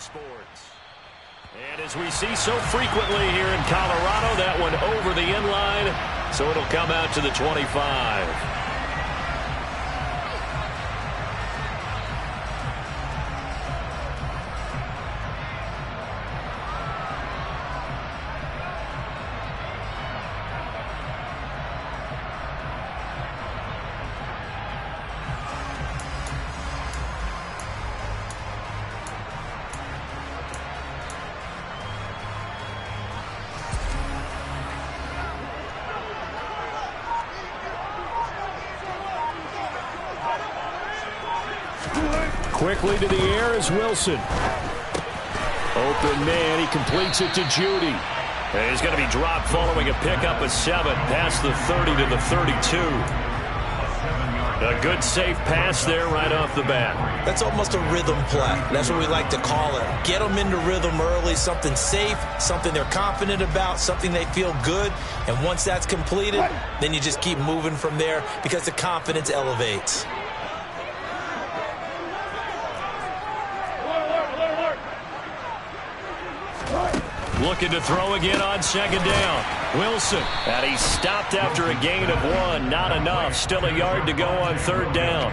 Sports. And as we see so frequently here in Colorado, that one over the inline, so it'll come out to the 25. Quickly to the air is Wilson. Open man, he completes it to Judy. And he's going to be dropped following a pickup of 7 past the 30 to the 32. A good safe pass there right off the bat. That's almost a rhythm play. That's what we like to call it. Get them into rhythm early, something safe, something they're confident about, something they feel good. And once that's completed, then you just keep moving from there because the confidence elevates. Looking to throw again on second down. Wilson. And he stopped after a gain of 1. Not enough. Still a yard to go on third down.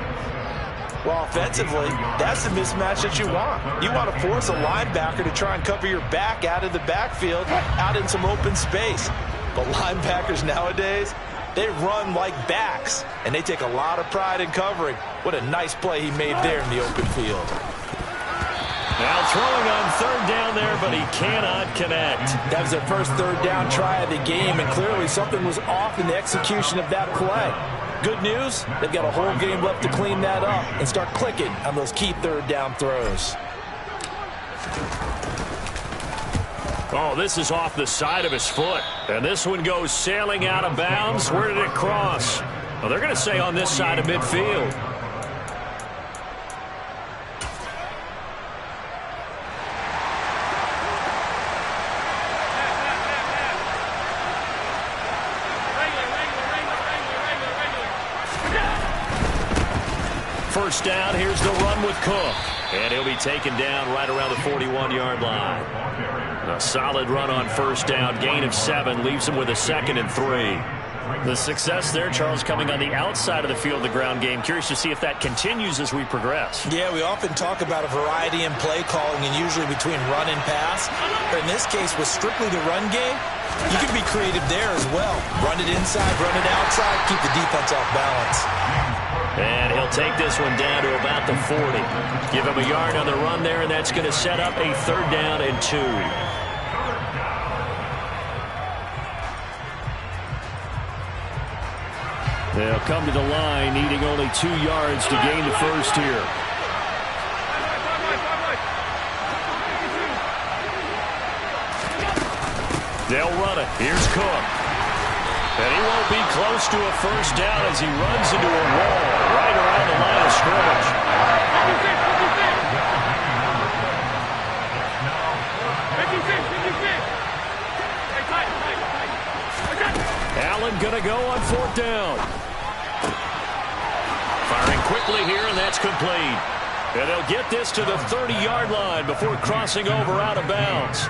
Well, offensively, that's the mismatch that you want. You want to force a linebacker to try and cover your back out of the backfield, out in some open space. But linebackers nowadays, they run like backs, and they take a lot of pride in covering. What a nice play he made there in the open field. Now throwing on third down there, but he cannot connect. That was their first third down try of the game, and clearly something was off in the execution of that play. Good news, they've got a whole game left to clean that up and start clicking on those key third down throws. Oh, this is off the side of his foot. And this one goes sailing out of bounds. Where did it cross? Well, they're going to say on this side of midfield. First down, here's the run with Cook. And he'll be taken down right around the 41-yard line. A solid run on first down. Gain of 7 leaves him with a 2nd and 3. The success there, Charles, coming on the outside of the field, the ground game. Curious to see if that continues as we progress. Yeah, we often talk about a variety in play calling and usually between run and pass. But in this case, with strictly the run game, you can be creative there as well. Run it inside, run it outside, keep the defense off balance. And he'll take this one down to about the 40. Give him a yard on the run there, and that's going to set up a third down and 2. They'll come to the line, needing only 2 yards to gain the first here. They'll run it. Here's Cook. And he won't be close to a first down as he runs into a wall right around the line of scrimmage. Allen going to go on 4th down. Firing quickly here, and that's complete. And they'll get this to the 30-yard line before crossing over out of bounds.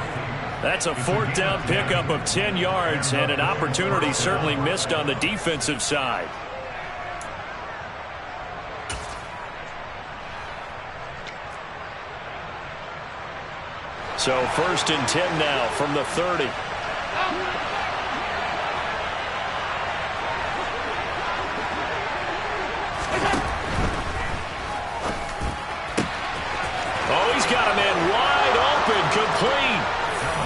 That's a 4th down pickup of 10 yards and an opportunity certainly missed on the defensive side. So 1st and 10 now from the 30. Oh, he's got a man wide open, complete.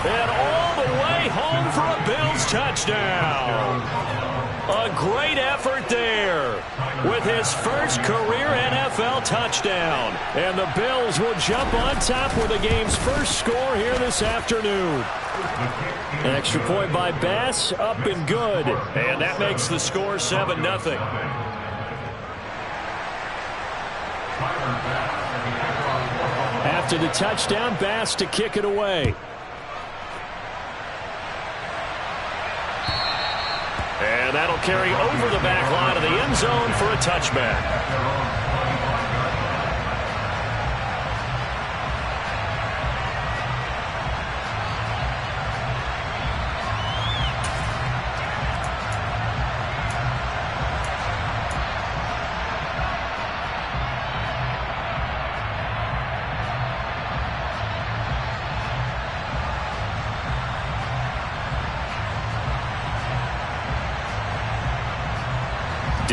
And all the way home for a Bills touchdown. A great effort there with his first career NFL touchdown. And the Bills will jump on top with the game's first score here this afternoon. An extra point by Bass, up and good. And that makes the score 7-0. After the touchdown, Bass to kick it away. And that'll carry over the back line of the end zone for a touchback.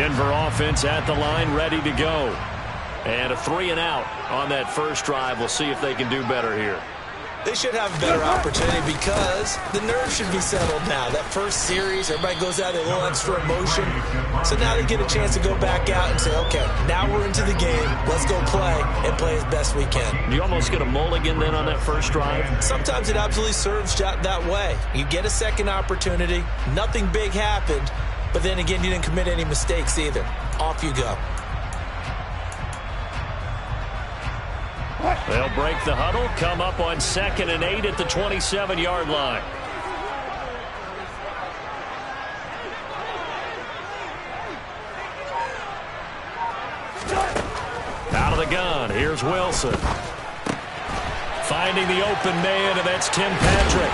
Denver offense at the line, ready to go. And a 3-and-out on that first drive. We'll see if they can do better here. They should have a better opportunity because the nerves should be settled now. That first series, everybody goes out with a little extra emotion. So now they get a chance to go back out and say, okay, now we're into the game. Let's go play and play as best we can. You almost get a mulligan then on that first drive? Sometimes it absolutely serves that way. You get a second opportunity. Nothing big happened. But then again, you didn't commit any mistakes either. Off you go. They'll break the huddle, come up on 2nd and 8 at the 27-yard line. Out of the gun, here's Wilson. Finding the open man, and that's Tim Patrick.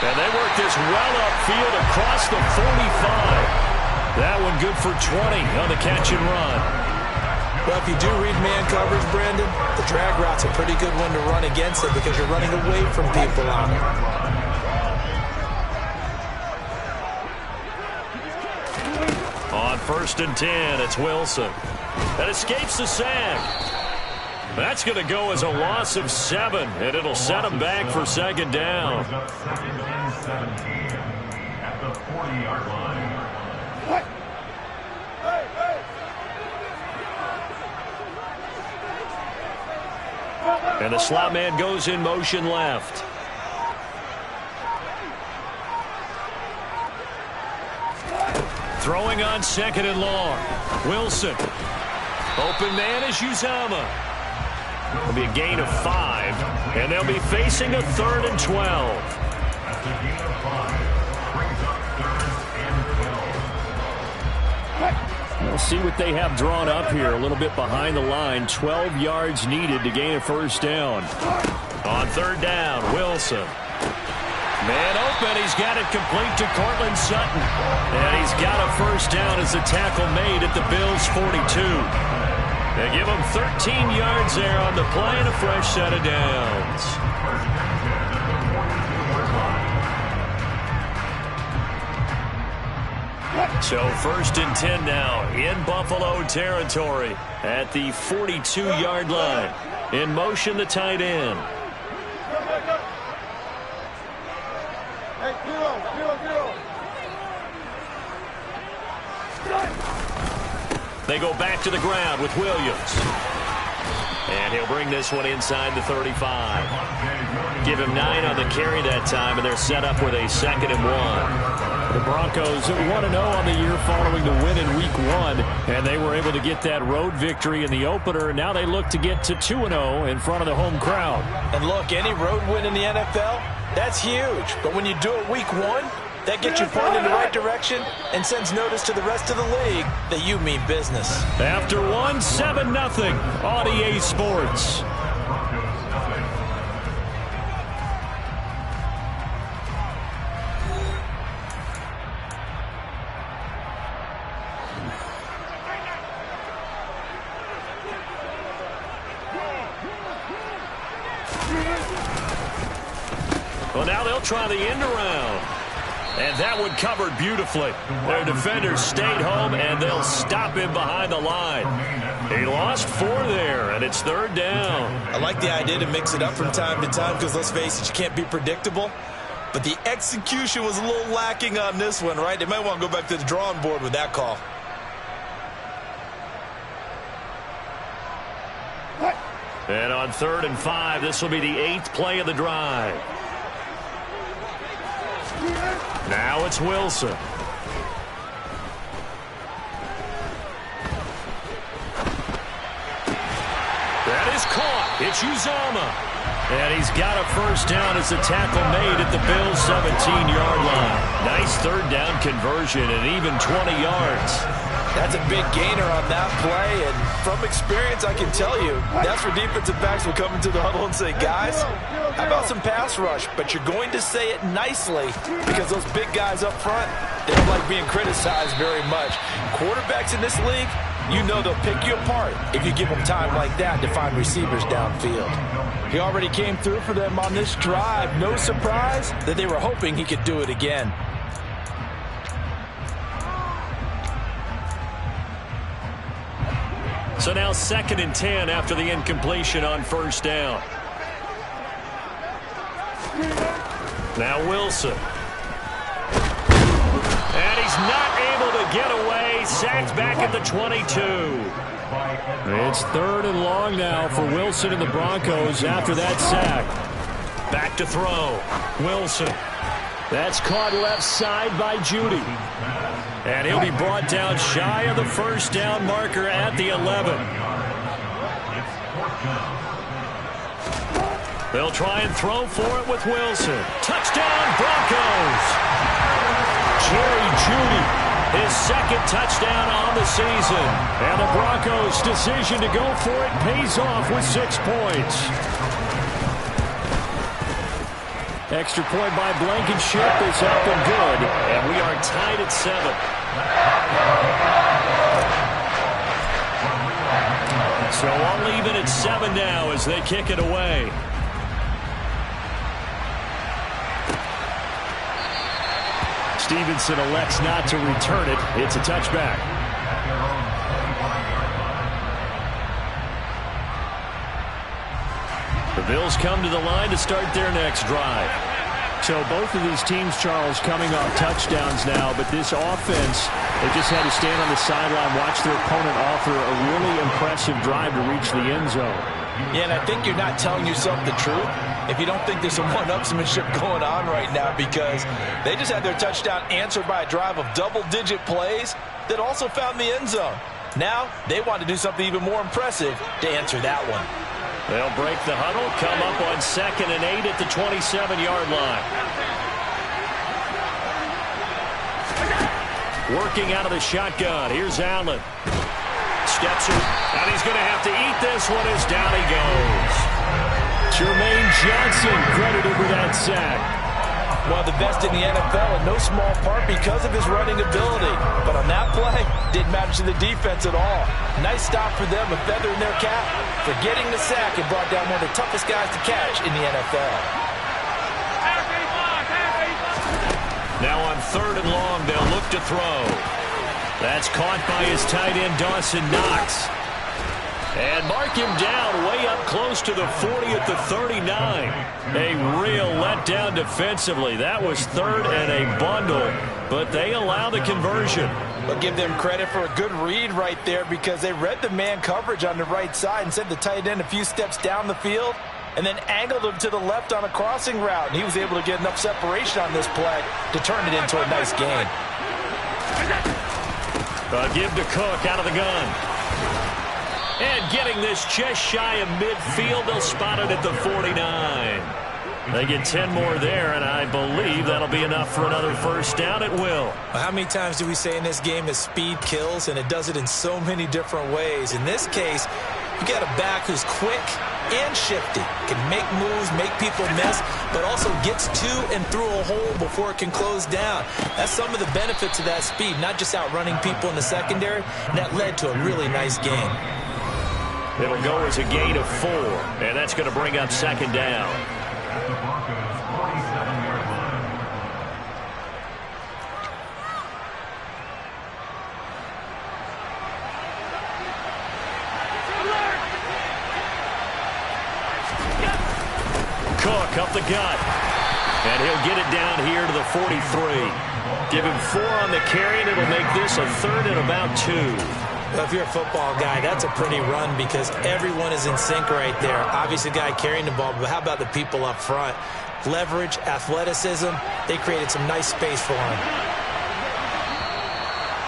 And they work this well upfield across the 45. That one good for 20 on the catch and run. Well, if you do read man coverage, Brandon, the drag route's a pretty good one to run against it because you're running away from people on it. On 1st and 10, it's Wilson. That escapes the sack. That's going to go as a loss of 7, and it'll set him back for 2nd down. At the 40-yard line. And the slot man goes in motion left. Throwing on 2nd and long. Wilson. Open man is Uzama. It'll be a gain of 5. And they'll be facing a 3rd and 12. We'll see what they have drawn up here. A little bit behind the line. 12 yards needed to gain a first down. On 3rd down, Wilson. Man open. He's got it complete to Cortland Sutton. And he's got a first down as the tackle made at the Bills' 42. They give him 13 yards there on the play and a fresh set of downs. So 1st and 10 now in Buffalo territory at the 42-yard line. In motion, the tight end. They go back to the ground with Williams. And he'll bring this one inside the 35. Give him 9 on the carry that time, and they're set up with a 2nd and 1. The Broncos 1-0 on the year following the win in Week 1, and they were able to get that road victory in the opener, and now they look to get to 2-0 in front of the home crowd. And look, any road win in the NFL, that's huge. But when you do it Week 1, that gets you pointed in the right direction and sends notice to the rest of the league that you mean business. After 7-0 on EA Sports. Well, now they'll try the end around. And that one covered beautifully. Their defenders stayed home, and they'll stop him behind the line. He lost 4 there, and it's 3rd down. I like the idea to mix it up from time to time because, let's face it, you can't be predictable. But the execution was a little lacking on this one, right? They might want to go back to the drawing board with that call. And on 3rd and 5, this will be the 8th play of the drive. Now it's Wilson. That is caught. It's Uzama. And he's got a first down as the tackle made at the Bills' 17-yard line. Nice 3rd down conversion and even 20 yards. That's a big gainer on that play, and from experience, I can tell you, that's where defensive backs will come into the huddle and say, guys, how about some pass rush? But you're going to say it nicely because those big guys up front, they don't like being criticized very much. Quarterbacks in this league, you know they'll pick you apart if you give them time like that to find receivers downfield. He already came through for them on this drive. No surprise that they were hoping he could do it again. So now 2nd and 10 after the incompletion on first down. Now Wilson. And he's not able to get away. Sacked back at the 22. It's 3rd and long now for Wilson and the Broncos after that sack. Back to throw. Wilson. That's caught left side by Judy. And he'll be brought down shy of the first down marker at the 11. They'll try and throw for it with Wilson. Touchdown, Broncos! Jerry Judy, his 2nd touchdown on the season. And the Broncos' decision to go for it pays off with 6 points. Extra point by Blankenship is up and good. And we are tied at 7. So all even at 7 now as they kick it away. Stevenson elects not to return it. It's a touchback. The Bills come to the line to start their next drive. So both of these teams, Charles, coming off touchdowns now, but this offense, they just had to stand on the sideline, watch their opponent offer a really impressive drive to reach the end zone. Yeah, and I think you're not telling yourself the truth if you don't think there's some one-upsmanship going on right now, because they just had their touchdown answered by a drive of double-digit plays that also found the end zone. Now they want to do something even more impressive to answer that one. They'll break the huddle, come up on 2nd and 8 at the 27-yard line. Working out of the shotgun. Here's Allen. Steps her, and he's going to have to eat this one as down he goes. Jermaine Johnson credited with that sack. One of the best in the NFL, in no small part because of his running ability. But on that play, didn't matter to the defense at all. Nice stop for them, a feather in their cap for getting the sack and brought down one of the toughest guys to catch in the NFL. Now on 3rd and long, they'll look to throw. That's caught by his tight end, Dawson Knox. And mark him down way up close to the 40 at the 39. A real letdown defensively. That was 3rd and a bundle, but they allow the conversion. But give them credit for a good read right there, because they read the man coverage on the right side and sent the tight end a few steps down the field and then angled him to the left on a crossing route. And he was able to get enough separation on this play to turn it into a nice gain. Give to Cook out of the gun. And getting this just shy of midfield, they'll spot it at the 49. They get 10 more there, and I believe that'll be enough for another first down at will. How many times do we say in this game that speed kills, and it does it in so many different ways? In this case, you got a back who's quick and shifty, can make moves, make people miss, but also gets to and through a hole before it can close down. That's some of the benefits of that speed, not just outrunning people in the secondary, and that led to a really nice game. It'll go as a gain of 4, and that's going to bring up 2nd down. Cook up the gut, and he'll get it down here to the 43. Give him 4 on the carry, and it'll make this a 3rd and about 2. Well, if you're a football guy, that's a pretty run because everyone is in sync right there. Obviously, the guy carrying the ball, but how about the people up front? Leverage, athleticism, they created some nice space for him.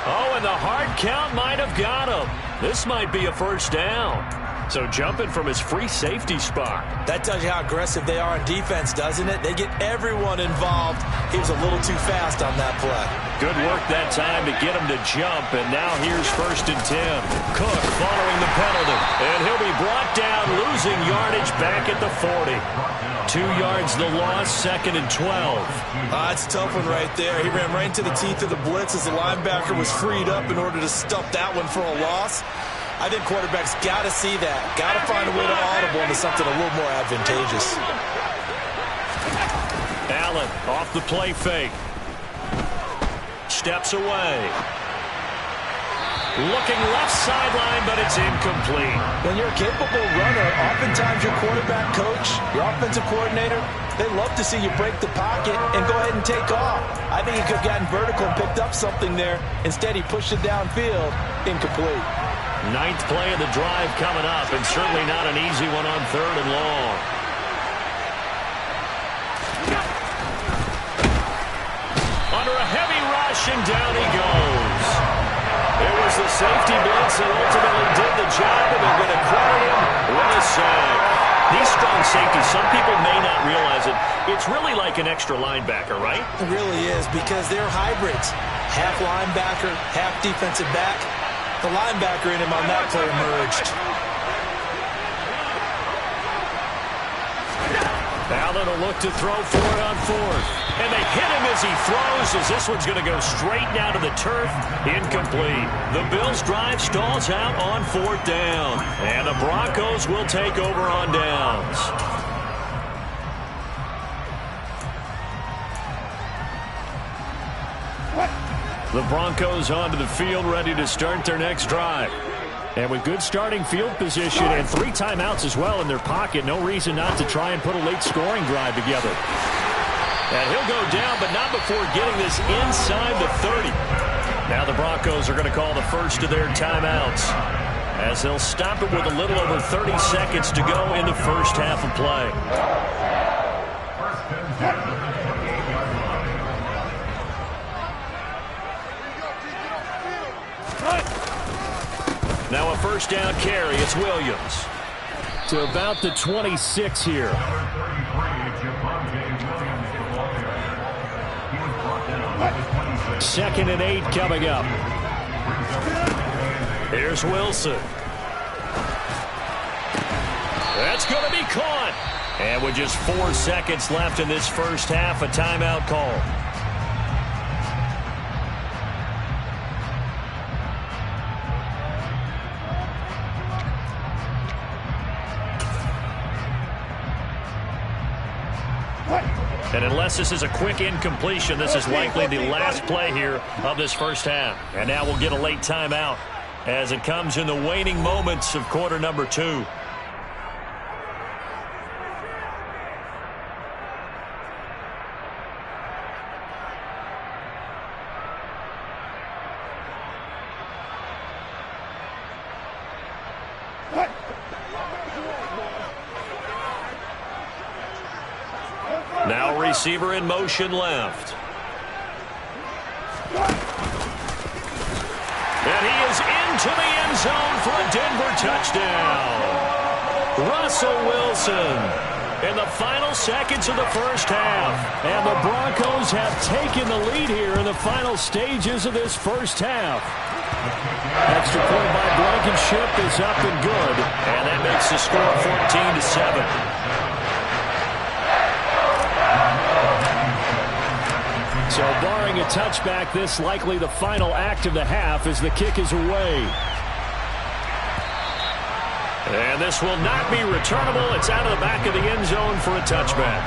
Oh, and the hard count might have got him. This might be a first down. So jumping from his free safety spot. That tells you how aggressive they are on defense, doesn't it? They get everyone involved. He was a little too fast on that play. Good work that time to get him to jump, and now here's 1st and 10. Cook following the penalty, and he'll be brought down, losing yardage back at the 40. 2 yards the loss, 2nd and 12. That's a tough one right there. He ran right into the teeth of the blitz as the linebacker was freed up in order to stuff that one for a loss. I think quarterbacks got to see that. Got to find a way to audible into something a little more advantageous. Allen off the play fake. Steps away. Looking left sideline, but it's incomplete. When you're a capable runner, oftentimes your quarterback coach, your offensive coordinator, they love to see you break the pocket and go ahead and take off. I think he could have gotten vertical and picked up something there. Instead, he pushed it downfield. Incomplete. Ninth play of the drive coming up, and certainly not an easy one on 3rd and long. Under a heavy rush, and down he goes. It was the safety blitz that ultimately did the job, and they're going to credit him with a sack. These strong safeties, some people may not realize it. It's really like an extra linebacker, right? It really is, because they're hybrids. Half linebacker, half defensive back. The linebacker in him on that play emerged. Allen will look to throw for it on 4th. And they hit him as he throws, as this one's going to go straight down to the turf. Incomplete. The Bills' drive stalls out on 4th down. And the Broncos will take over on downs. The Broncos onto the field, ready to start their next drive. And with good starting field position and 3 timeouts as well in their pocket, no reason not to try and put a late scoring drive together. And he'll go down, but not before getting this inside the 30. Now the Broncos are going to call the first of their timeouts, as they'll stop it with a little over 30 seconds to go in the first half of play. Now a first down carry. It's Williams to about the 26 here. Second and 8 coming up. Here's Wilson. That's going to be caught. And with just 4 seconds left in this first half, a timeout call. And unless this is a quick incompletion, this is likely the last play here of this first half. And now we'll get a late timeout as it comes in the waning moments of quarter number 2. Now receiver in motion left. And he is into the end zone for a Denver touchdown. Russell Wilson in the final seconds of the first half. And the Broncos have taken the lead here in the final stages of this first half. Extra point by Blankenship is up and good. And that makes the score 14-7. So barring a touchback, this likely the final act of the half as the kick is away. And this will not be returnable. It's out of the back of the end zone for a touchback.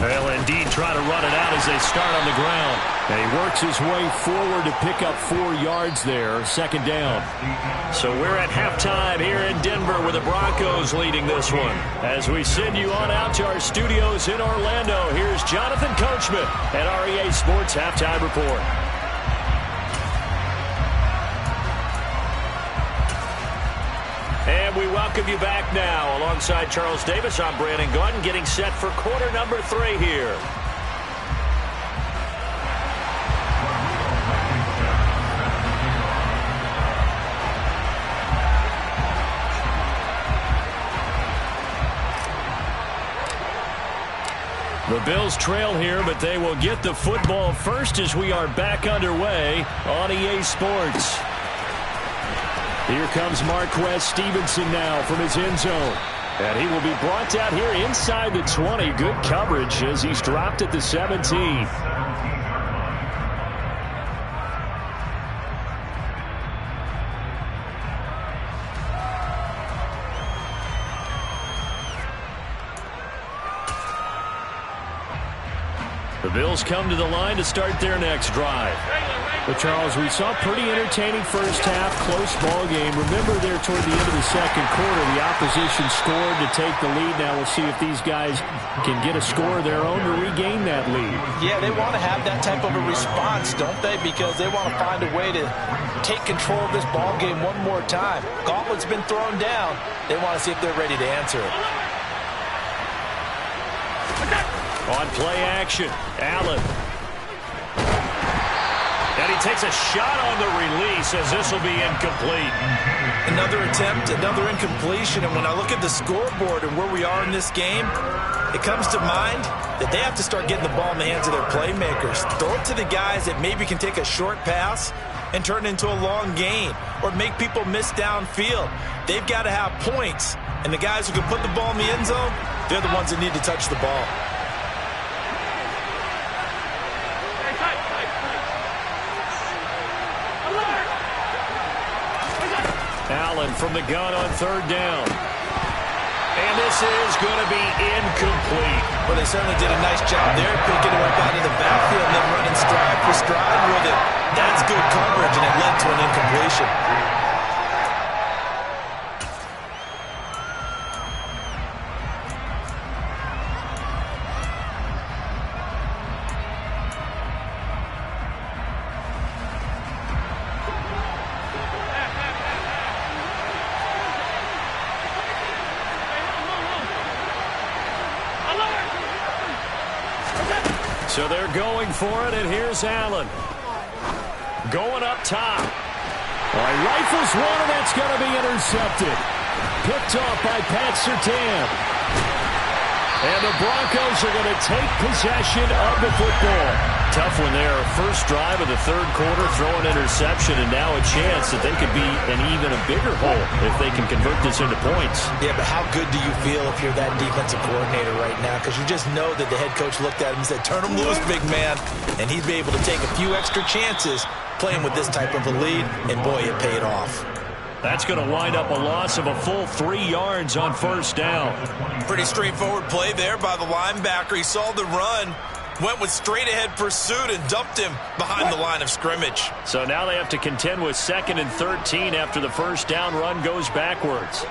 They'll indeed try to run it out as they start on the ground. And he works his way forward to pick up 4 yards there, second down. So we're at halftime here in Denver with the Broncos leading this one. As we send you on out to our studios in Orlando, here's Jonathan Coachman at REA Sports Halftime Report. And we welcome you back now. Alongside Charles Davis, I'm Brandon Gaudin, getting set for quarter number 3 here. The Bills trail here, but they will get the football first as we are back underway on EA Sports. Here comes Marquez Stevenson now from his end zone. And he will be brought down here inside the 20. Good coverage as he's dropped at the 17. The Bills come to the line to start their next drive. But, Charles, we saw pretty entertaining first half, close ball game. Remember there toward the end of the second quarter, the opposition scored to take the lead. Now we'll see if these guys can get a score of their own to regain that lead. Yeah, they want to have that type of a response, don't they? Because they want to find a way to take control of this ball game one more time. Gauntlet's been thrown down. They want to see if they're ready to answer it. On play action, Allen. And he takes a shot on the release as this will be incomplete. Another attempt, another incompletion. And when I look at the scoreboard and where we are in this game, it comes to mind that they have to start getting the ball in the hands of their playmakers. Throw it to the guys that maybe can take a short pass and turn it into a long gain or make people miss downfield. They've got to have points. And the guys who can put the ball in the end zone, they're the ones that need to touch the ball. Allen from the gun on third down. And this is going to be incomplete. Well, they certainly did a nice job there, picking him up out of the backfield and then running stride for stride with it. That's good coverage, and it led to an incompletion. So they're going for it, and here's Allen. Going up top. All right, rifles one, and that's going to be intercepted. Picked off by Pat Surtain. And the Broncos are going to take possession of the football. Tough one there. First drive of the third quarter, throw an interception, and now a chance that they could be in even a bigger hole if they can convert this into points. Yeah, but how good do you feel if you're that defensive coordinator right now? Because you just know that the head coach looked at him and said, turn him loose, big man. And he'd be able to take a few extra chances playing with this type of a lead, and boy, it paid off. That's going to wind up a loss of a full 3 yards on first down. Pretty straightforward play there by the linebacker. He saw the run, went with straight-ahead pursuit, and dumped him behind the line of scrimmage. So now they have to contend with 2nd and 13 after the first down run goes backwards.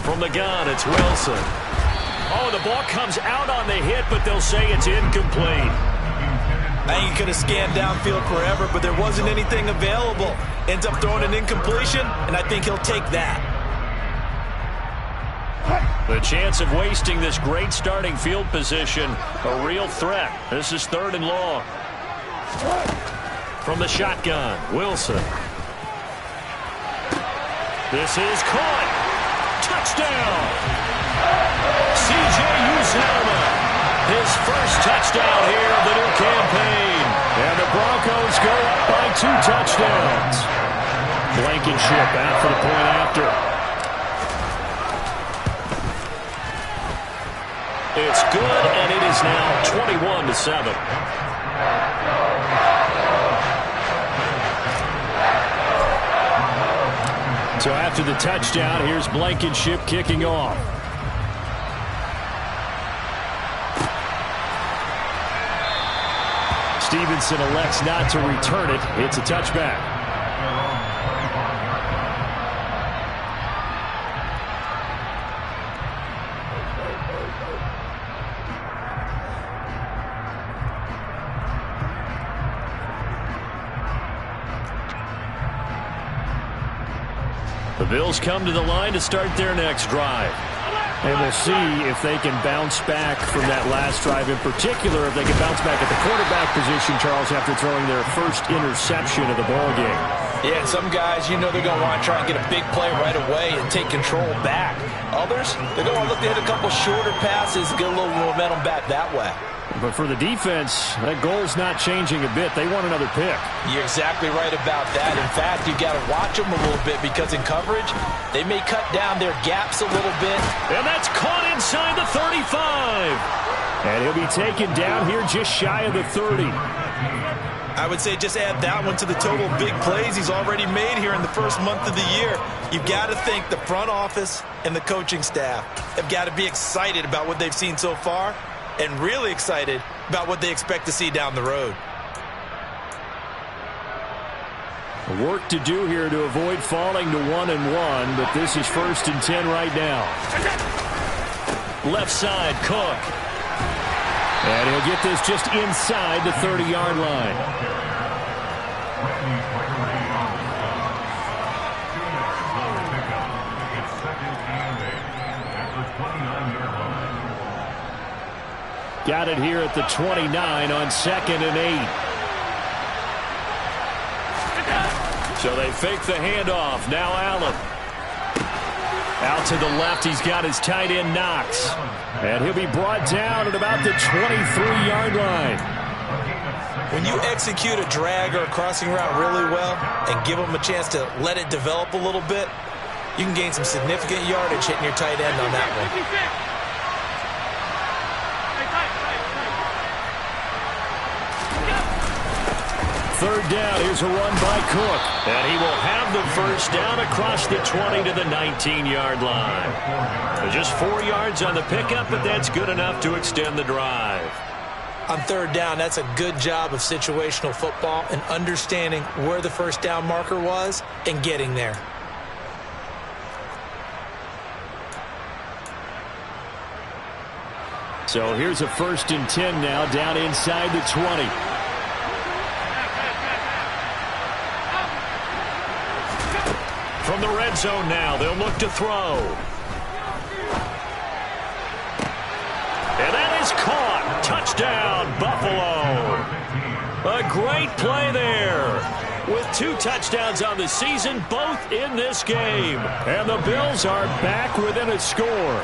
From the gun, it's Wilson. Oh, the ball comes out on the hit, but they'll say it's incomplete. I think he could have scanned downfield forever, but there wasn't anything available. Ends up throwing an incompletion, and I think he'll take that. The chance of wasting this great starting field position, a real threat. This is 3rd and long. From the shotgun, Wilson. This is caught. Touchdown! C.J. Uzomah, his first touchdown here of the new campaign. And the Broncos go up by 2 touchdowns. Blankenship out for the point after. It's good, and it is now 21-7. So after the touchdown, here's Blankenship kicking off. Stevenson elects not to return it. It's a touchback. The Bills come to the line to start their next drive. And we'll see if they can bounce back from that last drive. In particular, if they can bounce back at the quarterback position, Charles, after throwing their first interception of the ball game. Yeah, and some guys, you know they're going to want to try and get a big play right away and take control back. Others, they're going to look to hit a couple shorter passes, get a little momentum back that way. But for the defense, that goal's not changing a bit. They want another pick. You're exactly right about that. In fact, you've got to watch them a little bit because in coverage, they may cut down their gaps a little bit. And that's caught inside the 35. And he'll be taken down here just shy of the 30. I would say just add that one to the total big plays he's already made here in the first month of the year. You've got to think the front office and the coaching staff have got to be excited about what they've seen so far and really excited about what they expect to see down the road. Work to do here to avoid falling to 1-1, but this is 1st and 10 right now. Left side, Cook. And he'll get this just inside the 30-yard line. Got it here at the 29 on 2nd and 8. So they fake the handoff. Now Allen. Out to the left, he's got his tight end Knox. And he'll be brought down at about the 23-yard line. When you execute a drag or a crossing route really well and give them a chance to let it develop a little bit, you can gain some significant yardage hitting your tight end on that one. Third down, here's a run by Cook. And he will have the first down across the 20 to the 19-yard line. Just 4 yards on the pickup, but that's good enough to extend the drive. On third down, that's a good job of situational football and understanding where the first down marker was and getting there. So here's a 1st and 10 now down inside the 20. From the red zone now, they'll look to throw. And that is caught. Touchdown, Buffalo. A great play there. With 2 touchdowns on the season, both in this game. And the Bills are back within a score.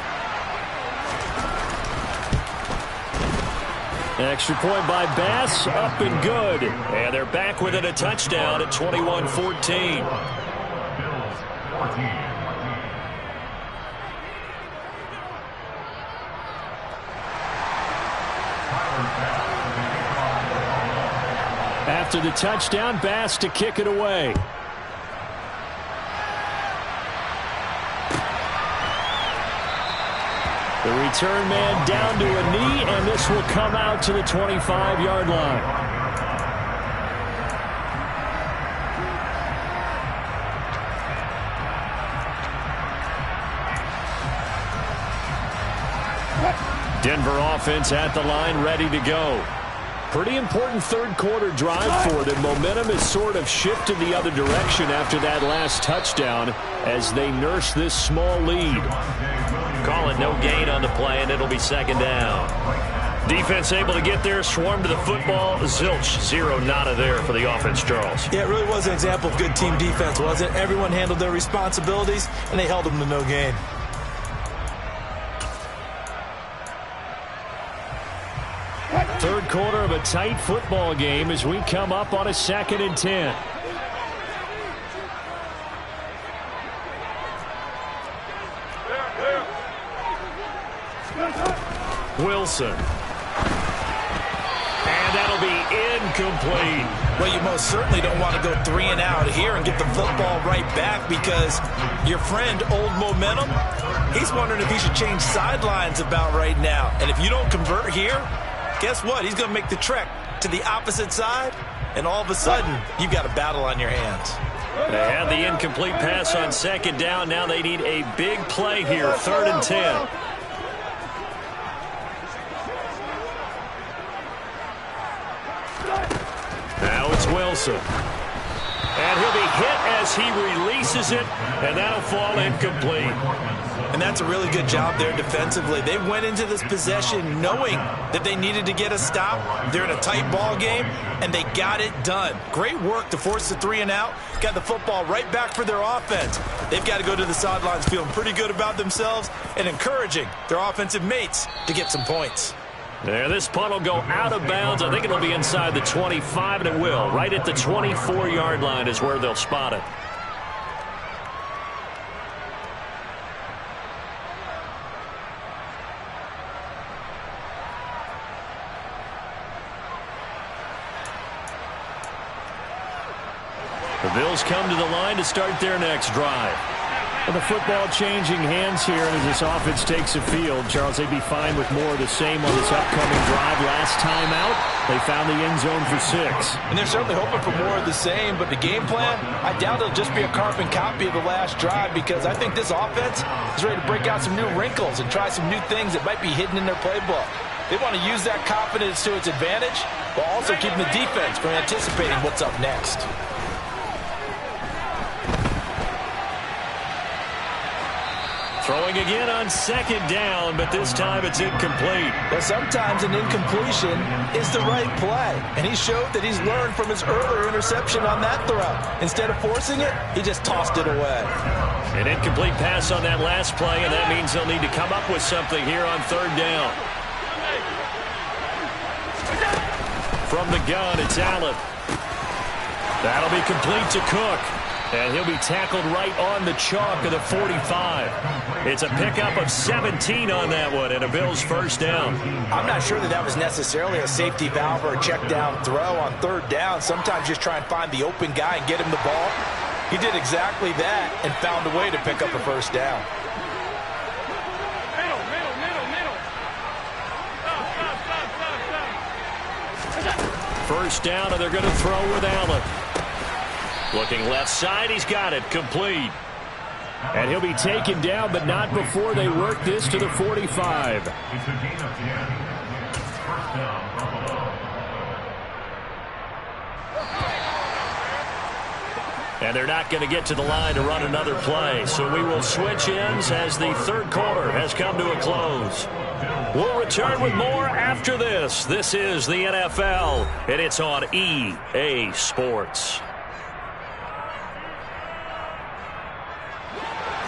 Extra point by Bass, up and good. And they're back within a touchdown at 21-14. After the touchdown, Bass to kick it away. The return man down to a knee, and this will come out to the 25-yard line. Denver offense at the line, ready to go. Pretty important third quarter drive for them. Momentum has sort of shifted the other direction after that last touchdown as they nurse this small lead. Call it no gain on the play, and it'll be 2nd down. Defense able to get there, swarm to the football. Zilch, 0 nada there for the offense, Charles. Yeah, it really was an example of good team defense, wasn't it? Everyone handled their responsibilities, and they held them to no gain. Third quarter of a tight football game as we come up on a 2nd and 10. Wilson. And that'll be incomplete. Well, you most certainly don't want to go 3 and out here and get the football right back because your friend, Old Momentum, he's wondering if he should change sidelines about right now. And if you don't convert here, guess what? He's going to make the trek to the opposite side, and all of a sudden, you've got a battle on your hands. They had the incomplete pass on 2nd down. Now they need a big play here, 3rd and 10. Now it's Wilson. And he'll be hit as he releases it, and that'll fall incomplete. And that's a really good job there defensively. They went into this possession knowing that they needed to get a stop. They're in a tight ball game, and they got it done. Great work to force the 3 and out. Got the football right back for their offense. They've got to go to the sidelines feeling pretty good about themselves and encouraging their offensive mates to get some points. There, this punt will go out of bounds. I think it'll be inside the 25, and it will. Right at the 24-yard line is where they'll spot it. The Bills come to the line to start their next drive. Well, the football changing hands here as this offense takes the field. Charles, they'd be fine with more of the same on this upcoming drive. Last time out, they found the end zone for 6. And they're certainly hoping for more of the same, but the game plan, I doubt it'll just be a carbon copy of the last drive, because I think this offense is ready to break out some new wrinkles and try some new things that might be hidden in their playbook. They want to use that confidence to its advantage, while also keeping the defense from anticipating what's up next. Throwing again on 2nd down, but this time it's incomplete. Well, sometimes an incompletion is the right play, and he showed that he's learned from his earlier interception on that throw. Instead of forcing it, he just tossed it away. An incomplete pass on that last play, and that means they'll need to come up with something here on 3rd down. From the gun, it's Allen. That'll be complete to Cook. And he'll be tackled right on the chalk of the 45. It's a pickup of 17 on that one, and a Bills 1st down. I'm not sure that was necessarily a safety valve or a check down throw on 3rd down. Sometimes just try and find the open guy and get him the ball. He did exactly that and found a way to pick up a 1st down. First down, and they're going to throw with Allen. Looking left side, he's got it, complete. And he'll be taken down, but not before they work this to the 45. It's a gain of 10. First down, Buffalo. And they're not going to get to the line to run another play, so we will switch ends as the 3rd quarter has come to a close. We'll return with more after this. This is the NFL, and it's on EA Sports.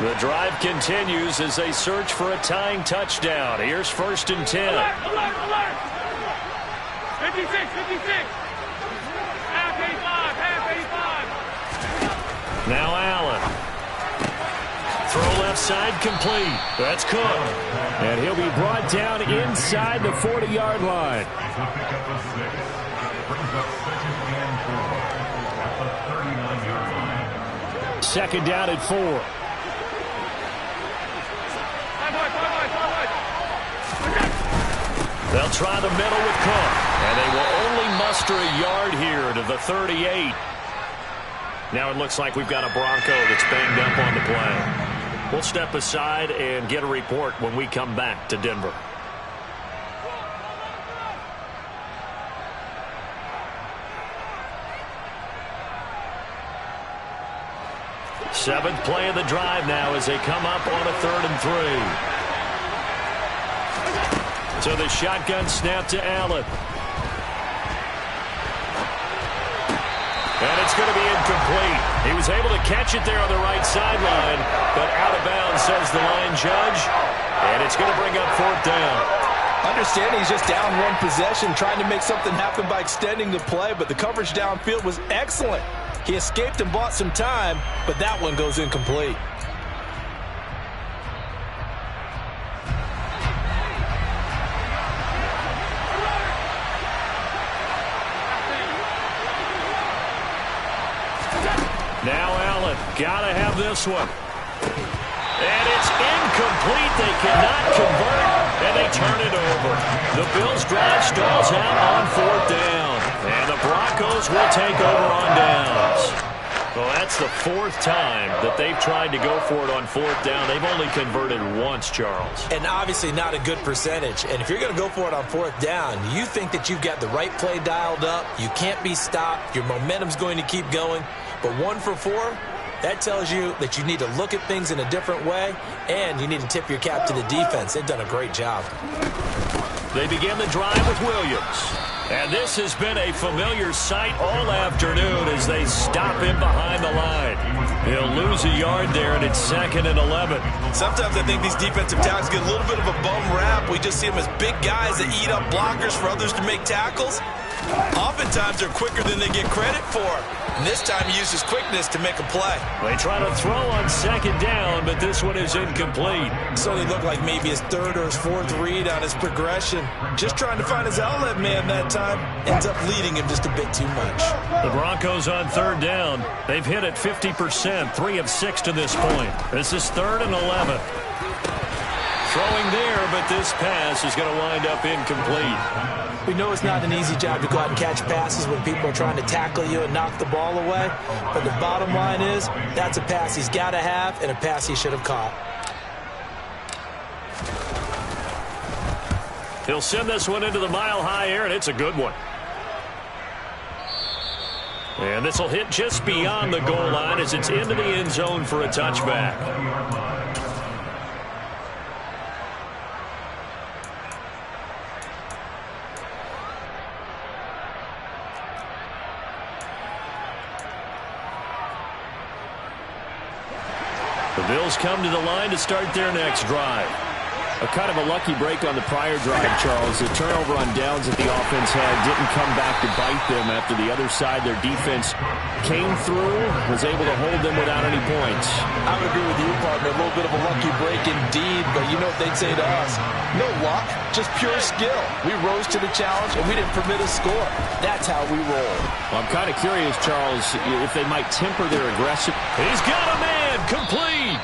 The drive continues as they search for a tying touchdown. Here's 1st and 10. Alert, alert, alert. 56, 56. Half 85, half 85. Now Allen. Throw left side complete. That's Cook. And he'll be brought down inside the 40-yard line. It's a pickup of 6. Brings up 2nd and 4 at the 39-yard line. 2nd down at 4. They'll try the middle with Cook, and they will only muster a yard here to the 38. Now it looks like we've got a Bronco that's banged up on the play. We'll step aside and get a report when we come back to Denver. Seventh play of the drive now as they come up on a 3rd and 3. So the shotgun snap to Allen. And it's going to be incomplete. He was able to catch it there on the right sideline, but out of bounds, says the line judge. And it's going to bring up 4th down. Understanding he's just down one possession, trying to make something happen by extending the play, but the coverage downfield was excellent. He escaped and bought some time, but that one goes incomplete. Now Allen, gotta have this one. And it's incomplete. They cannot convert, and they turn it over. The Bills drive stalls out on 4th down. And the Broncos will take over on downs. Well, that's the 4th time that they've tried to go for it on 4th down. They've only converted once, Charles. And obviously not a good percentage. And if you're going to go for it on 4th down, you think that you've got the right play dialed up. You can't be stopped. Your momentum's going to keep going. But 1 for 4, That tells you that you need to look at things in a different way, and you need to tip your cap to the defense. They've done a great job. They begin the drive with Williams. And this has been a familiar sight all afternoon as they stop him behind the line. He'll lose a yard there, and it's 2nd and 11. Sometimes I think these defensive tackles get a little bit of a bum rap. We just see them as big guys that eat up blockers for others to make tackles. Oftentimes they're quicker than they get credit for. And this time he uses quickness to make a play. They try to throw on 2nd down, but this one is incomplete. So he looked like maybe his 3rd or his 4th read on his progression. Just trying to find his outlet man that time. Ends up leading him just a bit too much. The Broncos on 3rd down. They've hit it 50%, 3 of 6 to this point. This is 3rd and 11. Throwing there, but this pass is going to wind up incomplete. We know it's not an easy job to go out and catch passes when people are trying to tackle you and knock the ball away. But the bottom line is, that's a pass he's got to have and a pass he should have caught. He'll send this one into the mile-high air, and it's a good one. And this will hit just beyond the goal line as it's into the end zone for a touchback. The Bills come to the line to start their next drive. A kind of a lucky break on the prior drive, Charles. The turnover on downs that the offense had didn't come back to bite them after the other side. Their defense came through, was able to hold them without any points. I would agree with you, partner. A little bit of a lucky break indeed, but you know what they'd say to us? No luck, just pure skill. We rose to the challenge, and we didn't permit a score. That's how we roll. Well, I'm kind of curious, Charles, if they might temper their aggression. He's got a man, complete.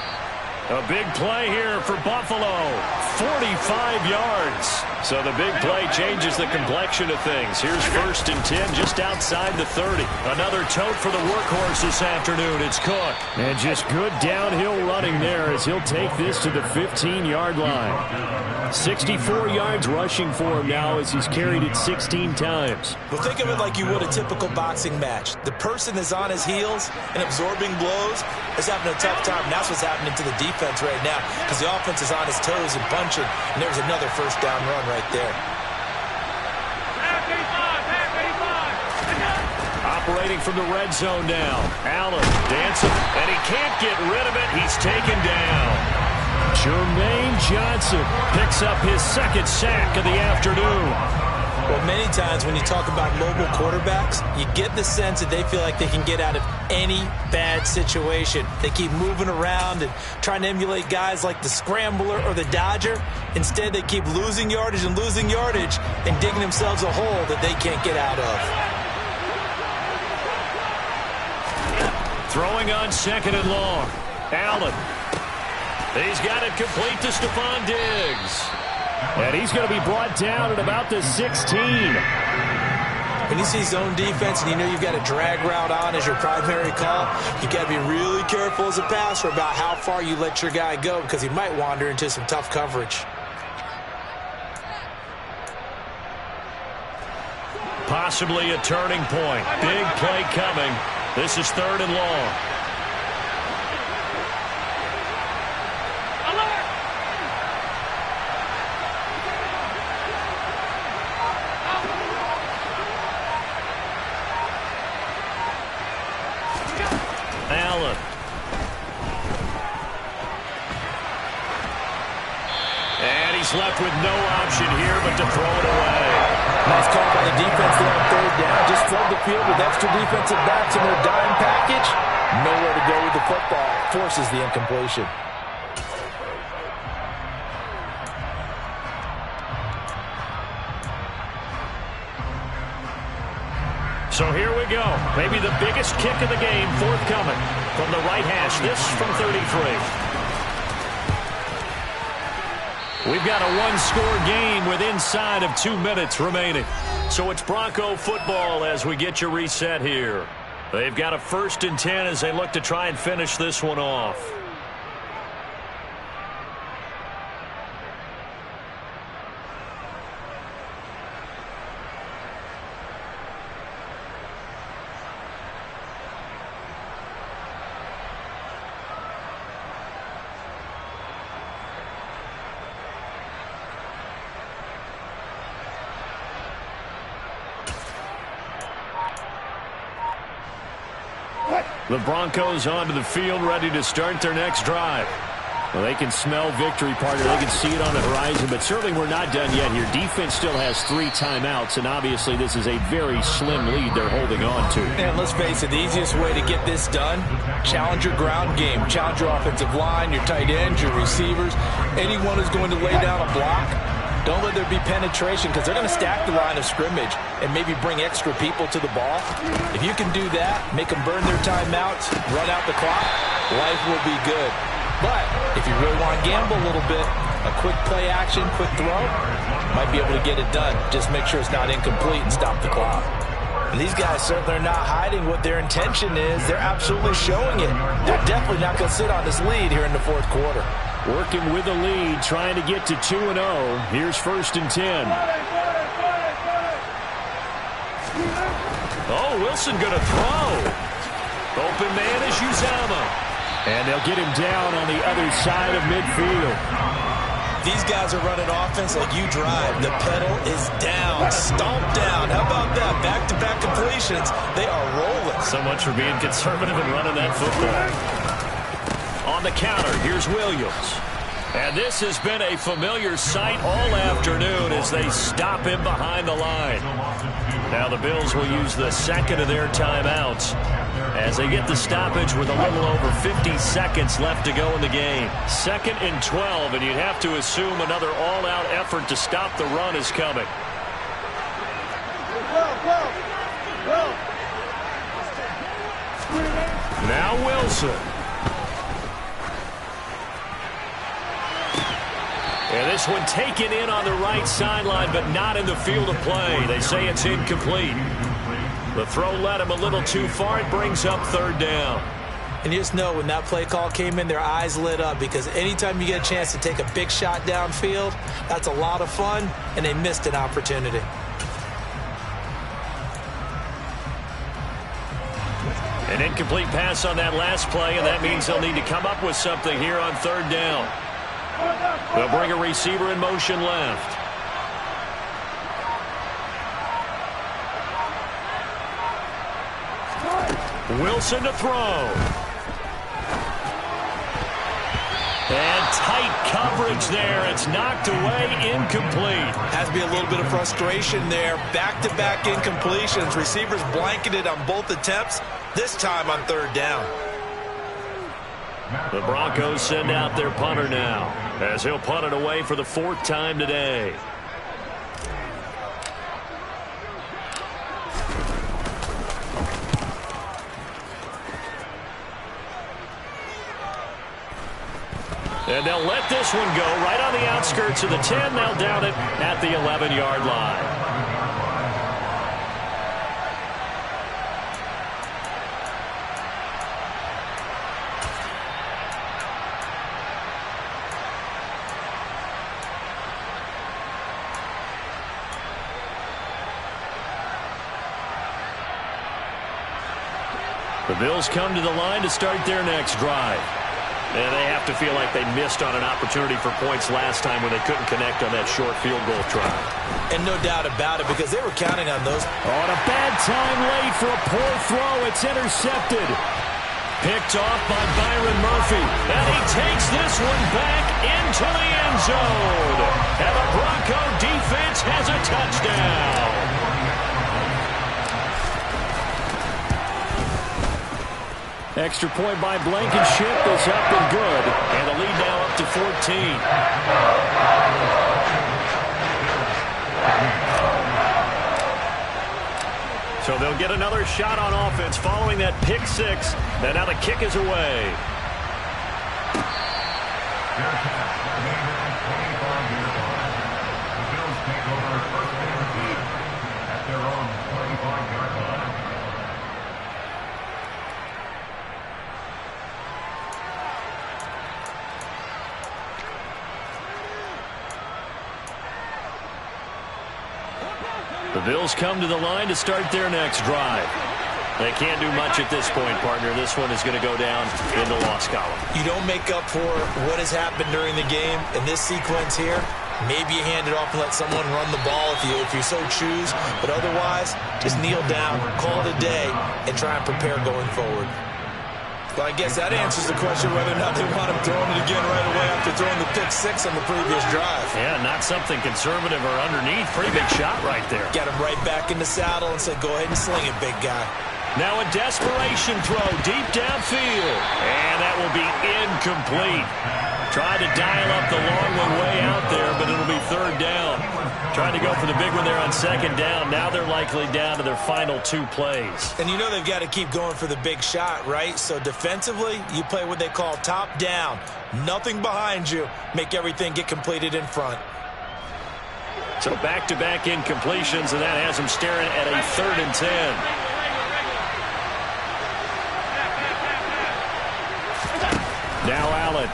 A big play here for Buffalo. 45 yards. So the big play changes the complexion of things. Here's 1st and 10 just outside the 30. Another tote for the workhorse this afternoon. It's Cook. And just good downhill running there as he'll take this to the 15-yard line. 64 yards rushing for him now as he's carried it 16 times. Well, think of it like you would a typical boxing match. The person is on his heels and absorbing blows is having a tough time. And that's what's happening to the defense right now because the offense is on his toes and punching. And there's another 1st down run right there. Operating from the red zone now. Allen dancing, and he can't get rid of it. He's taken down. Jermaine Johnson picks up his 2nd sack of the afternoon. Well, many times when you talk about mobile quarterbacks, you get the sense that they feel like they can get out of any bad situation. They keep moving around and trying to emulate guys like the Scrambler or the Dodger. Instead, they keep losing yardage and digging themselves a hole that they can't get out of. Throwing on 2nd and long. Allen. He's got it complete to Stephon Diggs. And he's going to be brought down at about the 16. When you see zone defense and you know you've got a drag route on as your primary call, you've got to be really careful as a passer about how far you let your guy go because he might wander into some tough coverage. Possibly a turning point. Big play coming. This is 3rd and long. Allen. And he's left with no option here but to throw it away. Nice call by the defense there on 3rd down. Just flood the field with extra defensive backs in their dime package. Nowhere to go with the football. Forces the incompletion. So here we go. Maybe the biggest kick of the game forthcoming from the right hash. This from 33. We've got a one-score game with inside of 2 minutes remaining. So it's Bronco football as we get you reset here. They've got a 1st and 10 as they look to try and finish this one off. The Broncos onto the field, ready to start their next drive. Well, they can smell victory, partner. They can see it on the horizon, but certainly we're not done yet here. Defense still has 3 timeouts, and obviously this is a very slim lead they're holding on to. And let's face it, the easiest way to get this done, challenge your ground game. Challenge your offensive line, your tight ends, your receivers. Anyone who's going to lay down a block, don't let there be penetration because they're going to stack the line of scrimmage and maybe bring extra people to the ball. If you can do that, make them burn their timeouts, run out the clock, life will be good. But if you really want to gamble a little bit, a quick play action, quick throw, might be able to get it done. Just make sure it's not incomplete and stop the clock. And these guys certainly are not hiding what their intention is. They're absolutely showing it. They're definitely not going to sit on this lead here in the fourth quarter. Working with the lead, trying to get to 2-0. Here's 1st and 10. Oh, Wilson going to throw. Open man is Uzama. And they'll get him down on the other side of midfield. These guys are running offense like you drive. The pedal is down, stomped down. How about that? Back-to-back completions. They are rolling. So much for being conservative and running that football. On the counter, here's Williams. And this has been a familiar sight all afternoon as they stop him behind the line. Now the Bills will use the 2nd of their timeouts as they get the stoppage with a little over 50 seconds left to go in the game. 2nd and 12, and you'd have to assume another all-out effort to stop the run is coming. Now Wilson. And this one taken in on the right sideline, but not in the field of play. They say it's incomplete. The throw led him a little too far. It brings up 3rd down. And you just know when that play call came in, their eyes lit up because anytime you get a chance to take a big shot downfield, that's a lot of fun, and they missed an opportunity. An incomplete pass on that last play, and that means they'll need to come up with something here on 3rd down. They'll bring a receiver in motion left. Wilson to throw. And tight coverage there. It's knocked away, incomplete. Has to be a little bit of frustration there. Back-to-back incompletions. Receivers blanketed on both attempts, this time on 3rd down. The Broncos send out their punter now as he'll punt it away for the 4th time today. And they'll let this one go right on the outskirts of the 10. They'll down it at the 11-yard line. The Bills come to the line to start their next drive. And they have to feel like they missed on an opportunity for points last time when they couldn't connect on that short field goal try. And no doubt about it, because they were counting on those. On a bad time late for a poor throw. It's intercepted. Picked off by Byron Murphy. And he takes this one back into the end zone. And the Bronco defense has a touchdown. Extra point by Blankenship is up and good. And the lead now up to 14. So they'll get another shot on offense following that pick 6. And now the kick is away. The Bills take over 1st and 10 at their own 25-yard line. The Bills come to the line to start their next drive. They can't do much at this point, partner. This one is going to go down in the loss column. You don't make up for what has happened during the game. In this sequence here, maybe you hand it off and let someone run the ball if you so choose. But otherwise, just kneel down, call it a day, and try and prepare going forward. Well, I guess that answers the question whether or not they want him throwing it again right away after throwing the pick six on the previous drive. Yeah, not something conservative or underneath. Pretty big shot right there. Got him right back in the saddle and said, go ahead and sling it, big guy. Now a desperation throw deep downfield. And that will be incomplete. Tried to dial up the long one way out there, but it'll be third down. Trying to go for the big one there on second down. Now they're likely down to their final 2 plays. And you know they've got to keep going for the big shot, right? So defensively, you play what they call top down. Nothing behind you. Make everything get completed in front. So back-to-back incompletions, and that has them staring at a 3rd and 10. Now Allen.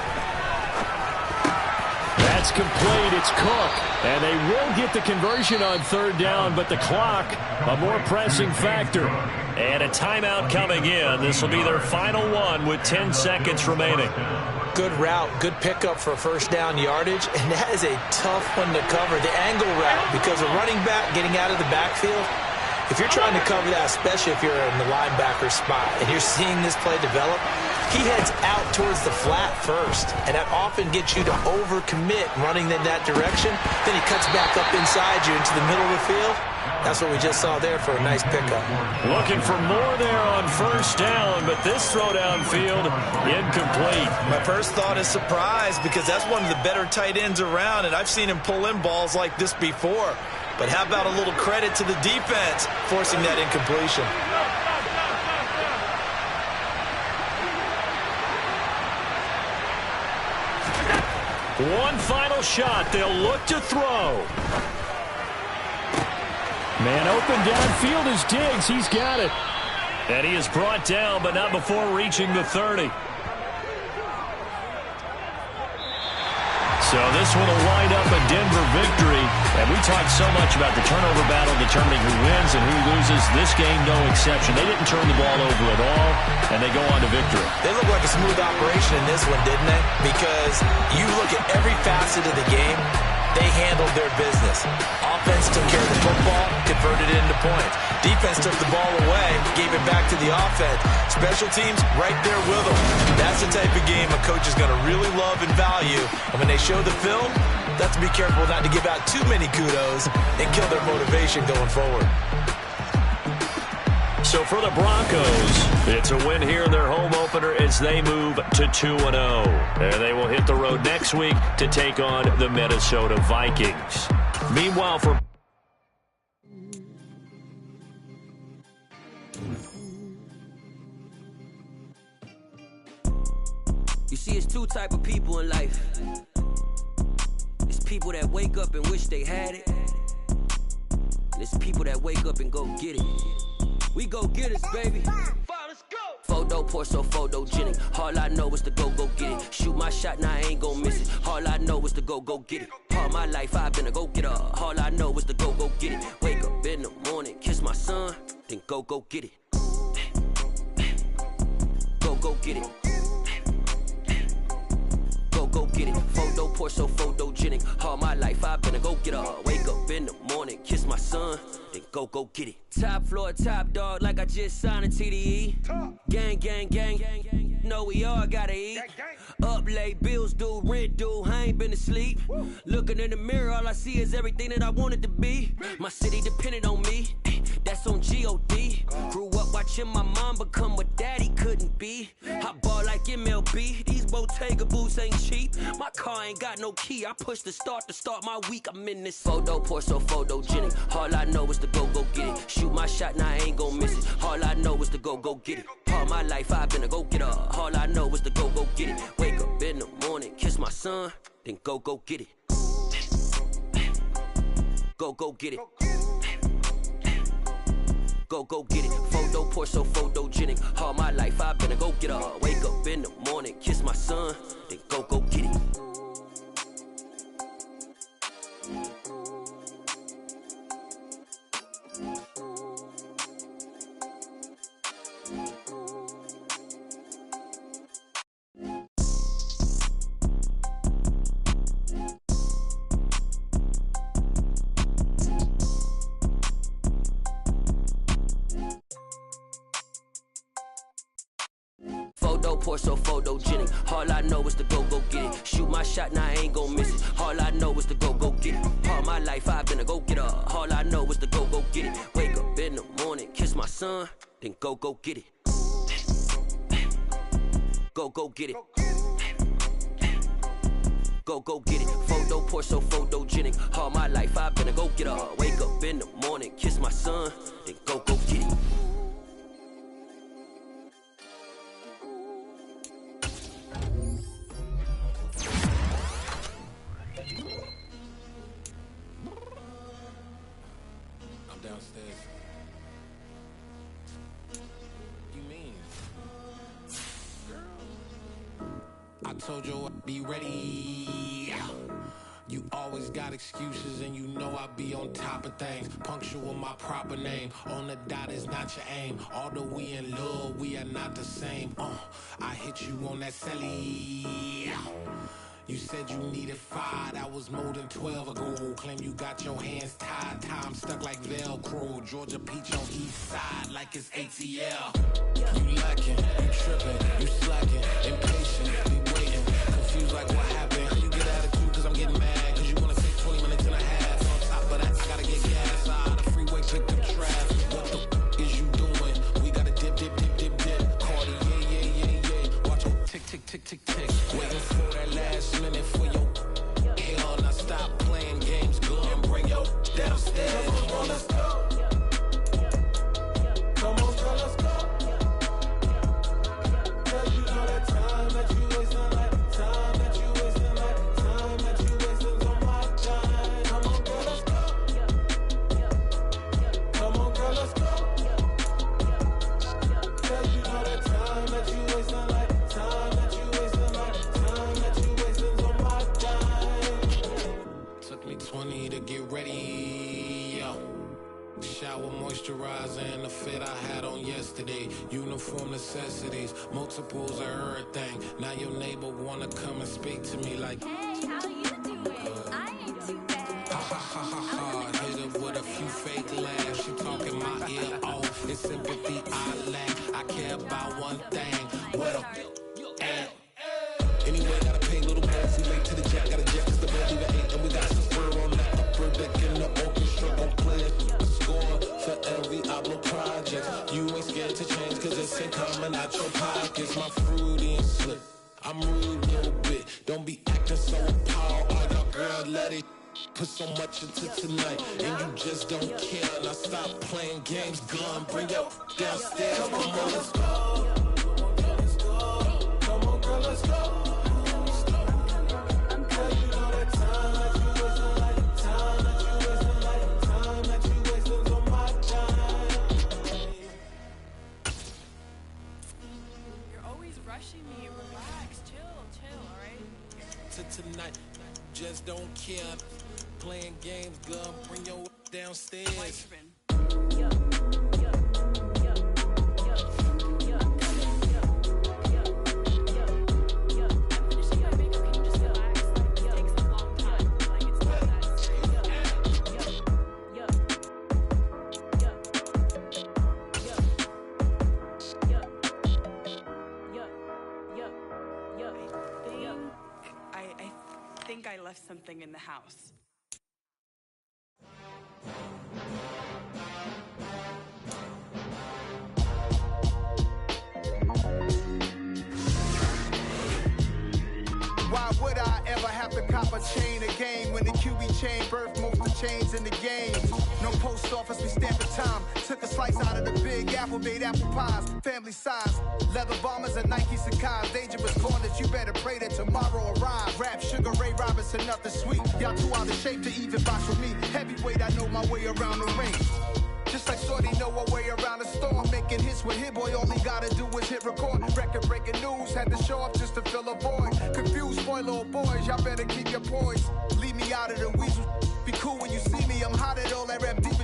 That's complete. It's Cook. And they will get the conversion on 3rd down, but the clock, a more pressing factor. And a timeout coming in. This will be their final one with 10 seconds remaining. Good route, good pickup for first down yardage, and that is a tough one to cover, the angle route, because a running back getting out of the backfield, if you're trying to cover that, especially if you're in the linebacker spot, and you're seeing this play develop, he heads out towards the flat first, and that often gets you to overcommit running in that direction. Then he cuts back up inside you into the middle of the field. That's what we just saw there for a nice pickup. Looking for more there on first down, but this throw downfield incomplete. My first thought is surprise, because that's one of the better tight ends around, and I've seen him pull in balls like this before. But how about a little credit to the defense forcing that incompletion? One final shot. They'll look to throw. Man open downfield is Diggs. He's got it. And he is brought down, but not before reaching the 30. So this one will wind up a Denver victory. And we talked so much about the turnover battle determining who wins and who loses. This game, no exception. They didn't turn the ball over at all, and they go on to victory. They look like a smooth operation in this one, didn't they? Because you look at every facet of the game, they handled their business. Offense took care of the football, converted it into points. Defense took the ball away, gave it back to the offense. Special teams, right there with them. That's the type of game a coach is going to really love and value. And when they show the film, they have to be careful not to give out too many kudos and kill their motivation going forward. So for the Broncos, it's a win here in their home opener as they move to 2-0. And they will hit the road next week to take on the Minnesota Vikings. Meanwhile, for you see, it's 2 type of people in life. It's people that wake up and wish they had it. And it's people that wake up and go get it. We go get it, baby. Let's go. Photo pour so photogenic. All I know is to go get it. Shoot my shot, now I ain't gon' miss it. All I know is to go get it. All my life I've been a go-getter. All I know is to go get it. Wake up in the morning, kiss my son, then go get it. Go get it. Go get it. Photo pour so photogenic. All my life I've been a go-getter. Wake up in the morning, kiss my son, then go get it. Top floor, top dog, like I just signed a TDE. Gang, gang, gang, gang. Know we all gotta eat. Up late, bills due, rent due, I ain't been asleep. Looking in the mirror, all I see is everything that I wanted to be. My city depended on me, that's on G.O.D. Grew up watching my mom become what daddy couldn't be. I ball like MLB, these Bottega boots ain't cheap. My car ain't got no key, I push the start to start my week. I'm in this photo pour so photogenic. All I know is to go get it. Shoot my shot, now I ain't gon' miss it. All I know is to go get it. All my life I've been a go-getter. All I know is to go get it. Wake up in the morning, kiss my son, then go get it. Go get it. Go get it. Photo pour so photogenic. All my life I've been a go-getter. Wake up in the morning, kiss my son, then go get it. Photo, pour so photogenic. All I know is to go get it. Shoot my shot, now I ain't gon' miss it. All I know is to go get it. All my life I've been a go-getter. All I know is to go get it. Wake up in the morning, kiss my son, then go get it. Go get it. Go get it. Photo, pour so photogenic. All my life I've been a go-getter. Wake up in the morning, kiss my son, then go get it. I'm downstairs. You mean? Girl, I told you I'd be ready. You always got excuses and you know I be on top of things. Punctual my proper name. On the dot is not your aim. Although we in love, we are not the same. I hit you on that celly. You said you needed 5, that was more than 12 ago. Claim you got your hands tied, time stuck like Velcro. Georgia Peach on east side like it's ATL. You lacking, you tripping, you slacking, impatient, be waiting, confused like what happened. How you get attitude cause I'm getting mad, cause you wanna take 20 minutes and a half. On top of that, I gotta get gas out of the freeway, pick up traffic. What the is you doing? We gotta dip. Cardi, yeah. Watch your tick. Waiting for that last minute for your hell. Now stop playing games, go and bring your downstairs. Come on, let's go. Come on, girl, let's go. Cause you know that time that you wasting, like time that you wasting, like time that you wasting on my time. Come on, girl, let's go. Come on, girl, let's go. Cause you know that time that you wasting, like time that you wasting, like time that you wasting on my time. Took me 20 to get ready, yo. Shower, moisturizer, and the fit I had on yesterday. Uniform necessities, multiples of everything. Now your neighbor wanna come and speak to me like, hey, how you doing? I ain't too bad. ha. Hit her with a few fake laughs. She talking my ear off. It's sympathy I lack. I care about one thing. Well, and anyway, gotta pay little more. We late to the jack, gotta jet cause the bed leave at 8. And we got some fur on that upper deck in the orchestra. Gon' play a score for every Ablo project. You ain't scared to change cause it's ain't coming out your pockets. My fruity and slip. I'm rude a little bit. Don't be acting so appalled. Oh, y'all girl, let it put so much into tonight. And you just don't care. Now stop playing games, gun. Bring your downstairs. Come on, let's go. Come on, girl, let's go. Cause you know that time that you wasting, like time that you wasting, like time that you wasting on my time. You're always rushing me. Relax, chill, alright? To tonight, just don't care. Playing games, gun. Bring your downstairs. I think I left something in the house. Why would I ever have to cop a chain a game when the QB chain birthed most of the chains in the game? No post office, we stamping time. Took a slice out of the big apple, made apple pies, family size. Leather bombers and Nike Sacai's. Dangerous corners, you better pray that tomorrow arrives. Rap, Sugar Ray Robinson, nothing sweet. Y'all too out of shape to even box with me. Heavyweight, I know my way around the ring. Just like Shorty know her way around the storm. Making hits with Hit Boy, all he gotta do is hit record. Record breaking news, had to show up just to fill a void. Confused, spoiled little boys, y'all better keep your poise. Leave me out of the weasel. Be cool when you see me, I'm hot at all that rap deep.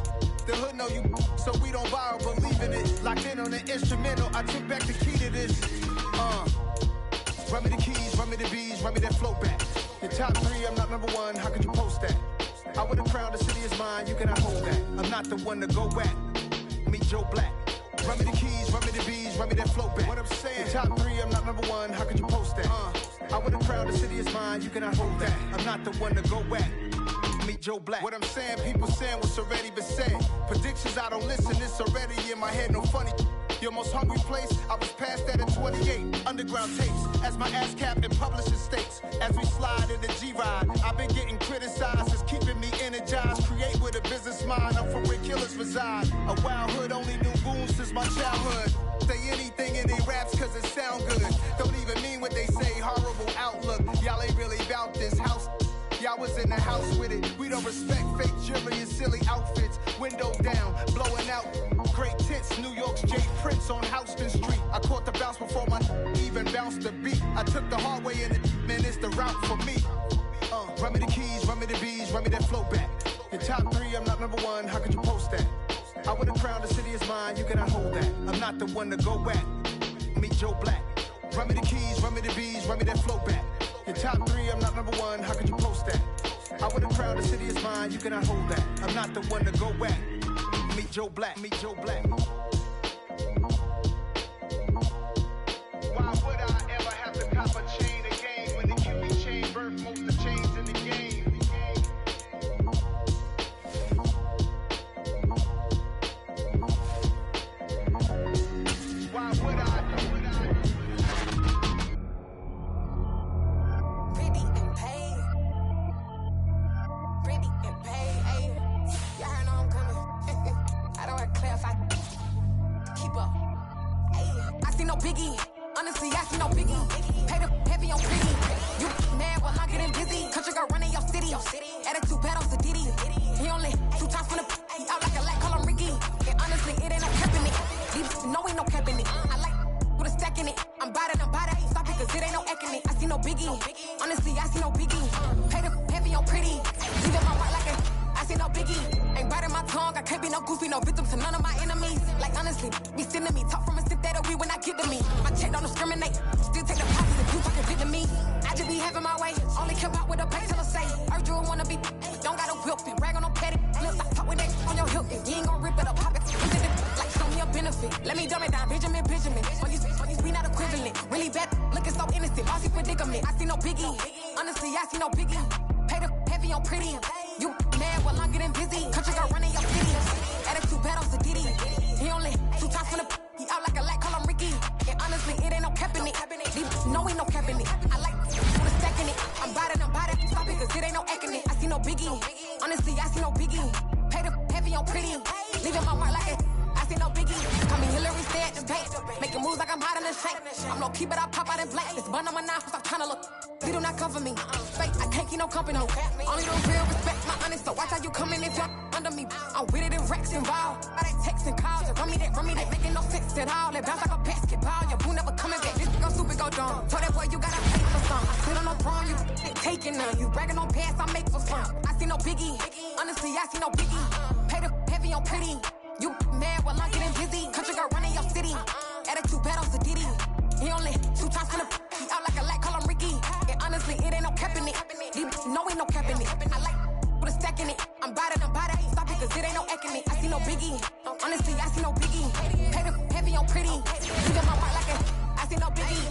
The hood know you, so we don't borrow, believe in it. Locked in on the instrumental, I took back the key to this. Run me the keys, run me the bees, run me that flow back. Your top 3, I'm not number 1, how could you post that? I would've crowned the city is mine, you cannot hold that. I'm not the one to go back. Meet Joe Black. Run me the keys, run me the bees, run me that flow back. What I'm saying, top 3, I'm not number 1, how could you post that? I would have crowd, the city is mine, you cannot hold that. I'm not the one to go at. Meet Joe Black. What I'm saying, people saying what's already been said. Predictions, I don't listen, it's already in my head, no funny. Your most hungry place, I was past that at 28. Underground tapes, as my ass cap in publishing states. As we slide in the G-Ride, I've been getting criticized, it's keeping me energized. Create with a business mind, I'm from where killers reside. A wild hood, only knew goons since my childhood. Say anything in they raps cause it sound good. Don't even mean what they say, horrible outlook. Y'all ain't really about this house. Y'all was in the house with it. We don't respect fake jewelry and silly outfits. Window down, blowing out. Great tits, New York's J. Prince on Houston Street. I caught the bounce before my even bounced the beat. I took the hard way in it, man, it's the route for me. Run me the keys, run me the bees, run me that flow back. Your top 3, I'm not number 1, how could you post that? I would have crowned, the city is mine, you cannot hold that. I'm not the one to go at. Meet Joe Black. Run me the keys, run me the bees, run me that flow back. Your top 3, I'm not number 1, how could you post that? I would have crowned, the city is mine, you cannot hold that. I'm not the one to go at. Meet Joe Black, meet Joe Black. Why would I ever have to cop a chain again when the QB chain birthed most of the chains in the game? Why would I? Pretty and paid. Pretty and paid. Ayy. Y'all know I'm coming. I don't want to clarify. Keep up. Ayy. I see no biggie. Honestly, I see no biggie. Pay the heavy on pretty. You mad while I'm getting busy. Country girl running your city. Attitude bad on Sadiddy. He only 2 times from the he out like a lack, call him Ricky. And honestly, it ain't no cap in it. These know ain't no cap in it. I like with a stack in it. I'm bad. Stop it, cause it ain't no eck in it. I see no biggie. Honestly, I see no biggie. Pay the heavy on pretty. Leave it my white like a I see no biggie. Ain't biting my tongue. I can't be no goofy, no victim to none of my enemies. Like honestly, be sending me talk from a sip that we when I get to me. My check don't discriminate. Still take the profits if you talking big to me. I just be having my way. Only care about what the pay teller say. Urge you wanna be. Don't gotta whip it. Rag on no petty. Let's stop talk with that on your hip. You ain't gon' rip it up. Pop it. Like show me a benefit. Let me dumb it down. Benjamin. On these we not equivalent. Really bad. Looking so innocent. Bossy predicament. I see no biggie. Honestly, I see no biggie. Pay the heavy on pretty. You mad while I'm getting busy. Country girl running your city. Attitude bad on Sadiddy. He only 2 times from the he out like a lack, call him Ricky. And honestly, it ain't no cap in it. No, ain't no cap in it. I like with a stack in it. I'm bad. Stop it, cause it ain't no eck in it. I see no biggie. Honestly, I see no biggie. Pay the heavy on pretty. Leaving my white like it. I see no biggie. Call me Hillary, stay at the bank. Making moves like I'm hot in the shank. I'm low key, but I pop out in black. This bun on my knife, stop trying to look. They do not come for me. Fake, I can't keep no company. Only the real respect my honest. So watch how you come in if you're under me. I'm with it and Rex involved. I they text and calls. Run me that. Making no sense at all. They bounce like a basketball. Your boo never coming back. This go stupid, go dumb. Told that boy you gotta pay for some. I sit on no throne, you taking none. You bragging on past, I make for fun. I see no biggie. Honestly, I see no biggie. Pay the heavy on pretty. You mad while I'm getting busy. Country girl running your city. Attitude bad on Sadiddy. He only 2 times from the he out like a lack, call him Ricky. And honestly, it ain't no cap in it. No, ain't no cap in it. I like with a stack in it. I'm bad. Stop it, cause it ain't no eck in it. I see no biggie. Honestly, I see no biggie. Pay the heavy on pretty. Leaving my white like a I see no biggie.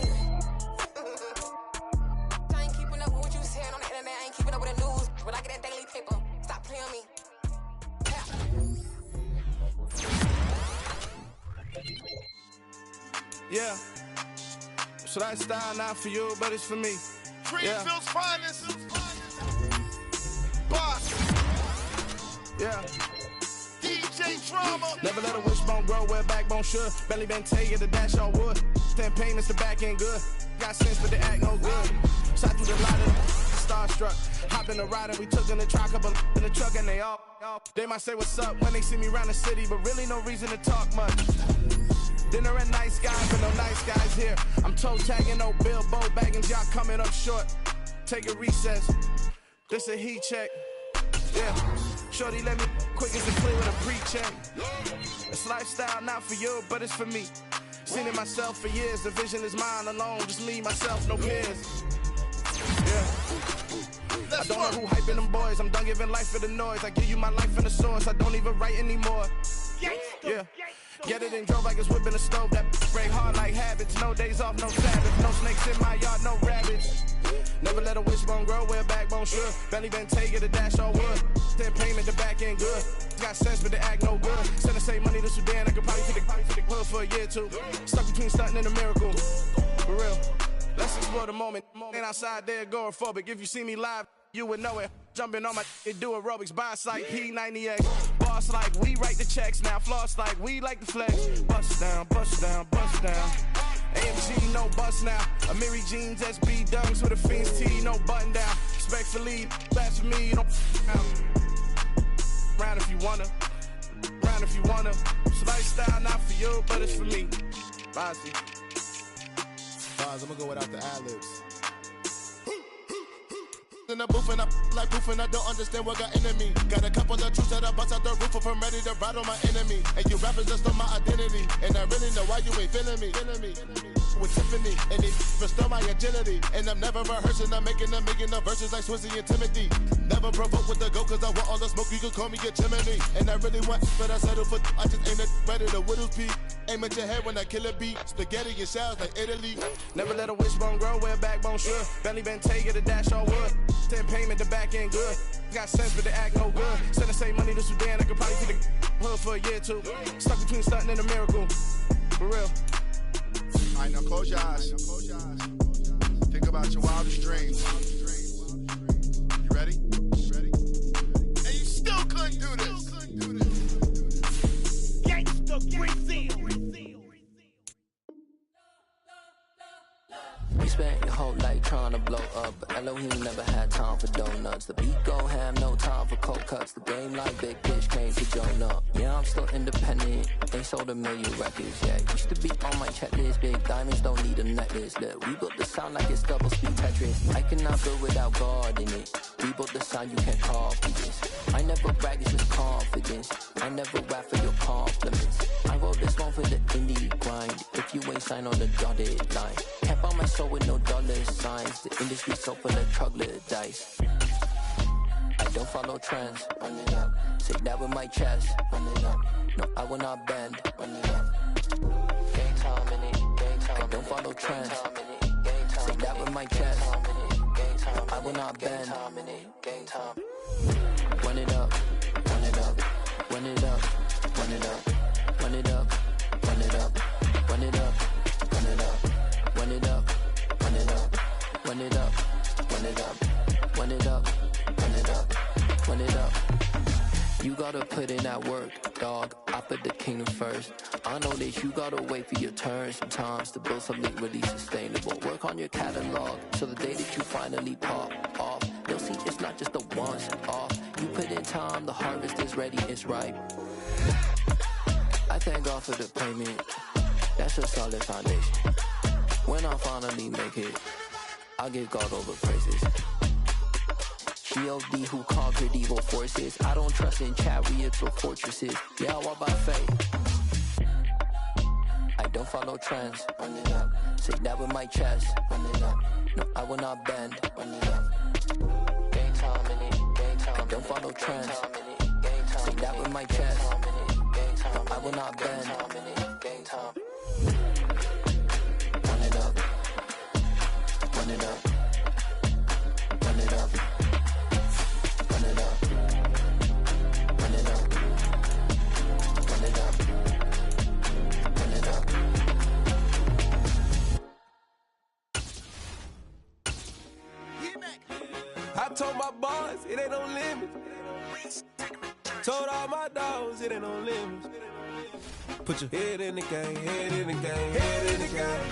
I ain't keeping up with what you saying on the internet. I ain't keeping up with the news. When I get that daily paper, stop playing on me. Yeah. So that style not for you, but it's for me. Greenfield's finest. Boss. Yeah. DJ Drama. Never let a wishbone grow where a backbone should. Belly been tell you the dash on wood. 10 payments, the back end good. Got sense, but they act no good. Shot through the lot of starstruck. Hopped in the ride and we took in the truck, couple in the truck and they all. They might say what's up when they see me around the city, but really no reason to talk much. Dinner and nice guys, but no nice guys here. I'm toe tagging, no Bilbo bagging, y'all coming up short. Take a recess. This a heat check. Yeah. Shorty let me quick as a clear with a pre-check. This lifestyle not for you, but it's for me. Seen it myself for years. The vision is mine alone. Just me, myself, no peers. Yeah. I don't know who hyping them boys. I'm done giving life for the noise. I give you my life in the source. I don't even write anymore. Yeah. Get it and drove like it's whipping a stove. That break hard like habits. No days off, no Sabbath. No snakes in my yard, no rabbits. Never let a wishbone grow where a backbone should. Belly been taking the dash all wood. Then payment, the back end good. Got sense, but they act no good. Send the same money to Sudan. I could probably take the hood for a year or two. Stuck between stunting and a miracle. For real. Let's explore the moment. Ain't outside there agoraphobic. If you see me live, you would know it. Jumping on my do aerobics, boss like P98. Boss like we write the checks now. Floss like we like the flex. Bust down, bust down, bust down. AMG, no bust now. Amiri jeans, SB dunks with a Fiends T, no button down. Respectfully, best for me, you don't round if you wanna. Round if you wanna. It's lifestyle, not for you, but it's for me. Bossy. Bars, I'm gonna go without the ad-libs. In the booth and I like proof and I don't understand what got into me. Got a couple of troops that I bust out the roof if I'm ready to ride on my enemy. And you rappers just on my identity. And I really know why you ain't feeling me. With Tiffany and they restore my agility. And I'm never rehearsing, I'm making a million of verses like Swizzy and Timothy. Never provoke with the go cause I want all the smoke, you can call me a chimney. And I really want, but I settle for, I just ain't ready to Whittles Peak. Aim at your head when I kill a beat. Spaghetti and shells like Italy. Never let a wishbone grow where a backbone should. Belly been taking the dash all wood. Then payment, the back end good. Got sense, but they act no good. Send the same money to Sudan, I could probably take the hood for a year or two. Stuck between stunting and a miracle. For real. All right, now close your eyes. Think about your wildest dreams. You ready? And you still couldn't do this. Gangsta Brazil. We spent your whole life trying to blow up, but Elohim never had time for donuts. The beat go ham, no time for cold cuts. The game like Big Pitch came to Jonah. Yeah, I'm still independent, ain't sold a million records yet. Used to be on my checklist, big diamonds don't need a necklace. Look, we built the sound like it's double speed Tetris. I cannot build without God in it. We built the sound you can't copy this. I never brag, it's just confidence. I never rap for your compliments. I wrote this one for the indie grind. If you ain't signed on the dotted line, can't buy my soul with no dollar signs. The industry so full of troglodytes. I don't follow trends. Run it up. Say that with my chest. Run it up. No, I will not bend. Run it up. Game time in it. Game time. I don't follow trends. Say that with my chest. I will not bend. Game time. Run it up. Run it up. Run it up. Run it up. Run it up. Run it up. Run it up. Run it up. Run it up. Run it up. Run it up. Run it up. Run it up. Run it up. Run it up. You gotta put in that work, dog. I put the kingdom first. I know that you gotta wait for your turn sometimes to build something really sustainable. Work on your catalog so the day that you finally pop off, you'll see it's not just a once off. You put in time, the harvest is ready, it's ripe. I thank God for the payment. That's a solid foundation. When I finally make it, I'll give God all the praises. G.O.D. who conquered evil forces. I don't trust in chariots or fortresses. Yeah, I walk by faith. I don't follow trends. Run it up. Say that with my chest. Run it up. No, I will not bend. Run it up. Game time in it. Game time. I don't follow trends. Say that with my chest. No, I will not bend. Game time. Run it up. Run it up. Run it up. Run it up. Run it up. Run it up. Run it up. I told my boys, it ain't no limits. Told all my dogs, it ain't no limits. Put your head in the game, head in the game, head in the game.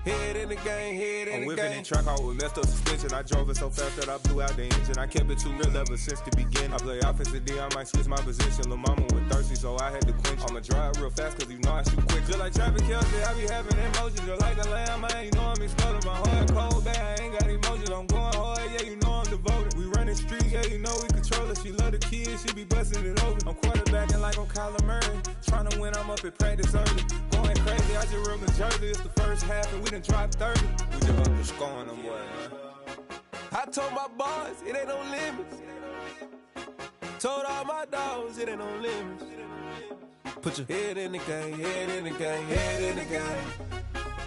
Head in the game, head in the game. I'm whipping in track out with messed up suspension. I drove it so fast that I blew out the engine. I kept it too real ever since the beginning. I play offensive D, I might switch my position. Lil' mama was thirsty, so I had to quench. I'ma drive real fast, cause you know I shoot quick. Just like traffic Kelsey, I be having emotions. Just like a lamb, I ain't know I'm exploding. My heart cold, bad, I ain't got emotions. I'm going hard, yeah, you know I'm devoted. We running streets, yeah, you know we control it. She love the kids, she be busting it over. I'm quarterbacking like I'm Kyler Murray. Trying to win, I'm up at practice early. Going crazy, I just rub the jersey. It's the first half and we done dropped 30. We just up to scoring them, boy, man. I told my boys, it ain't no limits. Told all my dogs it ain't no limits. Put your head in the game, head in the game, head in the game.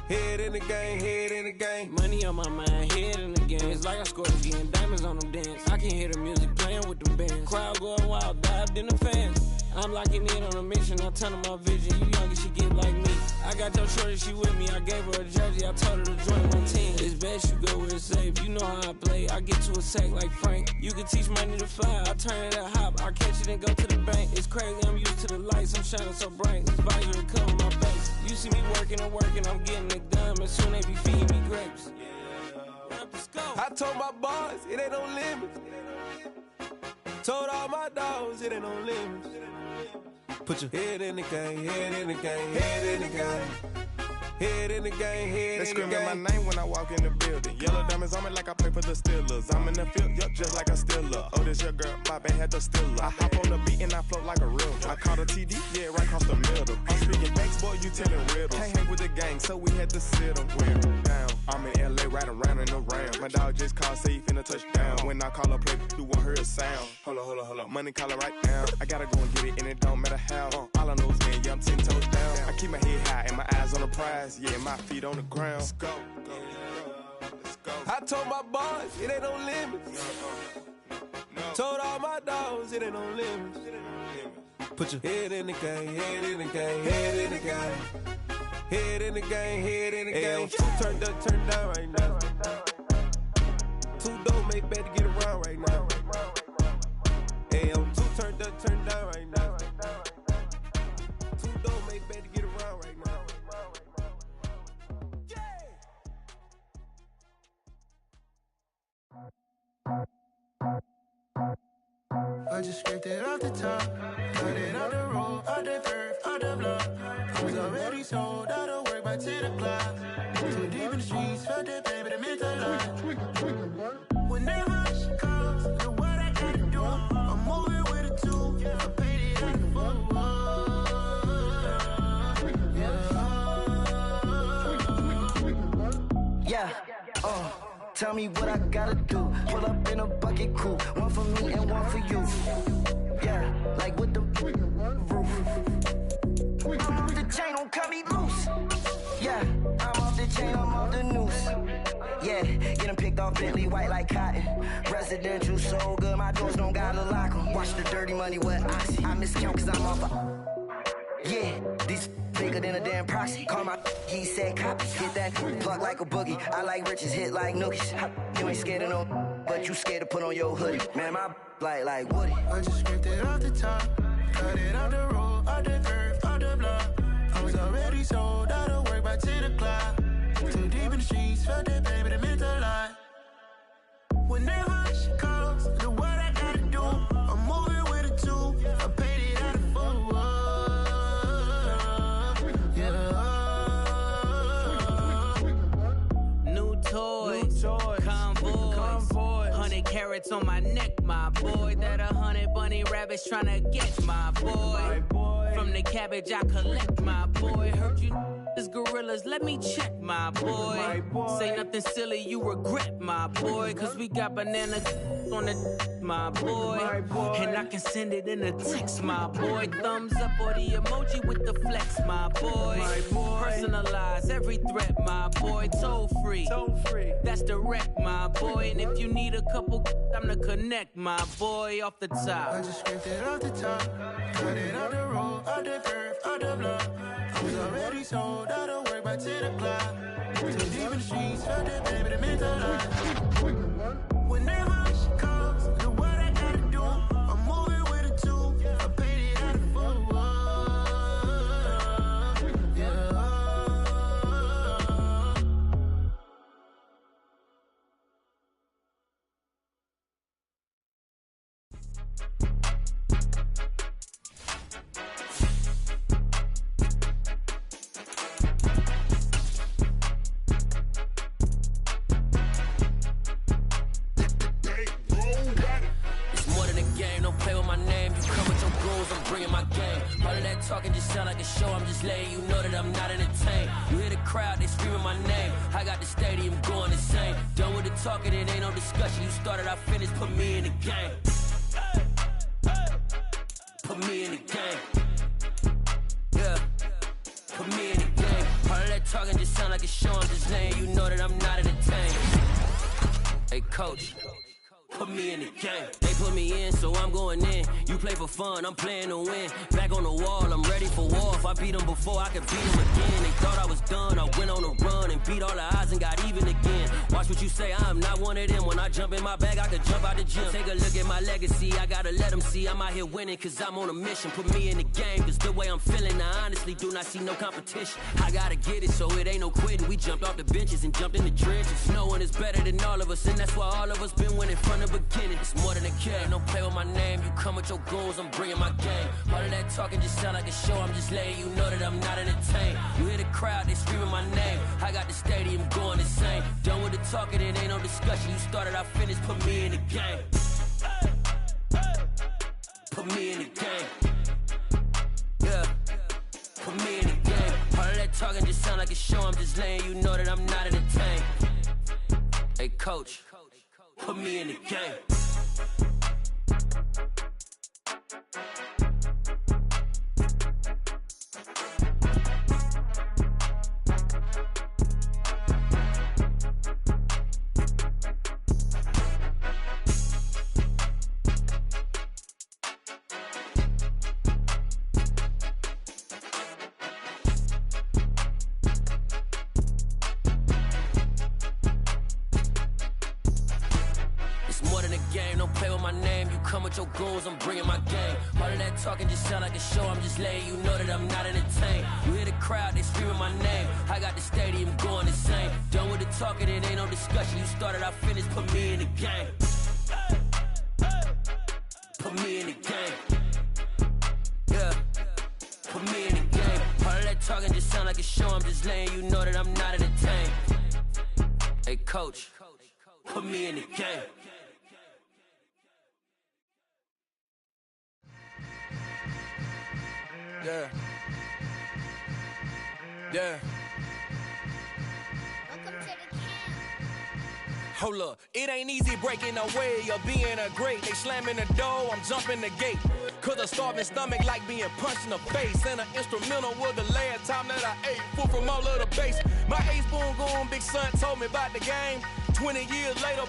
Head in the game, head in the game. Money on my mind, head in the game. It's like I scored again, diamonds on them dance. I can hear the music playing with them bands. Crowd going wild, dived in the fans. I'm locking in on a mission, I tell her my vision. You young and she get like me. I got your shorty, she with me. I gave her a jersey, I told her to join my team. It's best you go where it's safe. You know how I play, I get to a sack like Frank. You can teach money to fly, I turn it up hop. I catch it and go to the bank. It's crazy, I'm used to the lights, I'm shining so bright. This visor cover my face. You see me working and working, I'm getting it done. And soon they be feeding me grapes. I told my boys it ain't no limits. Told all my dogs it ain't no limits. Put your head in the game, head in the game, head in the game. Head in the game, head in the game. They screaming my name when I walk in the building. Yellow diamonds on me like I play for the Steelers. I'm in the field, yup, just like a Steeler. Oh, this your girl, my bad had the Steeler. I hop on the beat and I float like a real. I caught a TD, yeah, right across the middle. I'm speaking banks, boy, you telling riddles. Can't hang with the gang, so we had to sit them down. I'm in LA, riding around in the ram. My dog just called, say he finna touch down. When I call a play, you won't hear a sound. Hold up, money call it right now. I gotta go and get it, and it don't matter how. All I know is, man, yeah, I'm 10 toes down. I keep my head high and my eyes on the prize. Yeah, my feet on the ground. Let's go. I told my boys it ain't no limits. Told all my dogs it ain't no limits. Put your head in the game, head in the game, head in the game. Head in the game, head in the game. Two turned up, turned down right now. Two dope make bad to get around right now. Hey, I'm two turned up, turned down right now. Two dope make bad to get around right now. I just scraped it off the top, cut it off the road, off the curve, off the block. I was already sold out of work by 10 o'clock. Too deep in the streets, felt that pain, but it meant a lot. When that rush comes, look what I gotta do. I'm moving with a two, I paid it out the full. Yeah, tell me what I gotta do. Pull up in a bucket crew, one for me and one for you. Yeah, like with the roof. I'm off the chain, don't cut me loose. Yeah, I'm off the chain, I'm off the noose. Yeah, getting picked off Bentley white like cotton. Residential so good, my doors don't gotta lock 'em. Watch the dirty money with oxy. I miscount cause I'm off yeah, these bigger than a damn proxy. Call my he said copy. Get that plug like a boogie. I like riches, hit like nookies. You ain't scared of no, but you scared to put on your hoodie. Man, my like Woody. I just scraped it off the top, cut it off the road, off the curve, off the block. I was already sold out of work by 10 o'clock. Too deep in the streets, felt that pain, but it meant a lot. When that rush comes, look what I gotta do. I'm moving with a two, I paid it out of full. Toys, convoys, 100 carats on my neck, my boy. That 100 bunny rabbits tryna get my boy. From the cabbage I collect, my boy. Heard you is gorillas, let me check, my boy. Say nothing silly, you regret, my boy. Cause we got banana on the my boy. And I can send it in a text, my boy. Thumbs up or the emoji with the flex, my boy. Personalize every threat, my boy. Toll free. That's direct, my boy. And if you need a couple, I'm the connect, my boy. Off the top. I just scraped it off the top, cut it off the road, off the curve, off the block. I was already sold out of work by 10 o'clock. Too deep in the streets, felt that pain, but it meant a lot. When that rush comes, look what I gotta do. I'm moving with a two, I paid it out of full. Talking just sound like a show, I'm just letting you know that I'm not entertained. You hear the crowd, they screaming my name. I got the stadium going insane. Done with the talking, it ain't no discussion. You started, I finished, put me in the game. Hey, hey. talking just sound like a show. I'm just letting you know that I'm not entertained. Hey, coach, put me in the game. They put me in, so I'm going in. You play for fun, I'm playing to win. Back on the wall, I'm ready for war. If I beat them before, I can beat them again. They thought I was done, I went on a run and beat all the odds and got even again. Watch what you say, I'm not one of them. When I jump in my bag, I could jump out the gym. Take a look at my legacy, I gotta let them see I'm out here winning, cause I'm on a mission. Put me in the game, cause the way I'm feeling, I honestly do not see no competition. I gotta get it, so it ain't no quitting. We jumped off the benches and jumped in the trenches. No one is better than all of us, and that's why all of us been winning from the beginning. It's more than a game, don't play with my name. You come with your goons, I'm bringing my game. All of that talking just sound like a show. I'm just letting you know that I'm not entertained. You hear the crowd, they screaming my name. I got the stadium going insane. Done with the talking, it ain't no discussion. You started, I finished, put me in the game. Put me in the game. Yeah, put me in the game. All of that talking just sound like a show. I'm just letting you know that I'm not entertained. Hey, coach, put me in the game. Your goals, I'm bringing my game. All of that talking just sound like a show. I'm just letting you know that I'm not entertained. You hear the crowd, they screaming my name. I got the stadium going insane. Done with the talking, it ain't no discussion. You started, I finished, put me in the game. Put me in the game. Yeah, put me in the game. All of that talking just sound like a show. I'm just letting you know that I'm not entertained. Hey, coach, put me in the game. Yeah. Yeah. Hold up, it ain't easy breaking away or being a great. They slamming the door, I'm jumping the gate. Cause a starving stomach like being punched in the face. And an instrumental was the last time that I ate food from all of the base. My ace boom goon, big son told me about the game. 20 years later,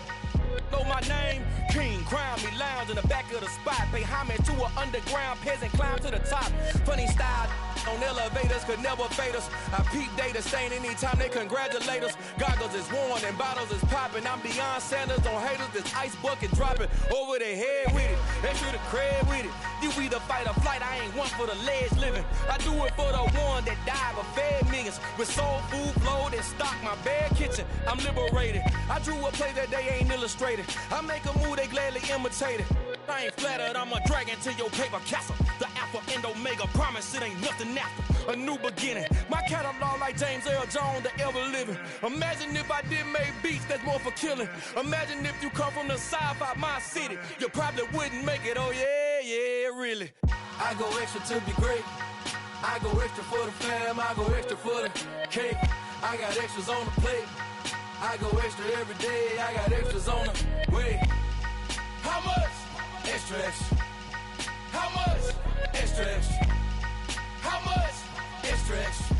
know my name. King, crown me, lounge in the back of the spot. Pay homage to an underground peasant, climb to the top. Funny style on elevators could never fade us. I peep data stain anytime they congratulate us. Goggles is worn and bottles is popping. I'm beyond Sanders on haters, this ice bucket dropping over their head with it. They should have cred with it. You either fight or flight, I ain't one for the ledge living. I do it for the one that died but fed millions. With soul food flowed and stocked my bad kitchen. I'm liberated. I drew a play that they ain't illustrated. I make a move, they gladly imitate it. I ain't flattered, I'm a dragon to your paper castle. The Alpha and Omega, promise it ain't nothing after. A new beginning. My catalog like James Earl Jones, the ever living. Imagine if I did make beats that's more for killing. Imagine if you come from the sci-fi, my city. You probably wouldn't make it, oh yeah, really. I go extra to be great. I go extra for the fam, I go extra for the cake. I got extras on the plate. I go extra every day, I got extras on the way. How much? Extra, extra. How much? Extra, extra. How much? Extra, extra.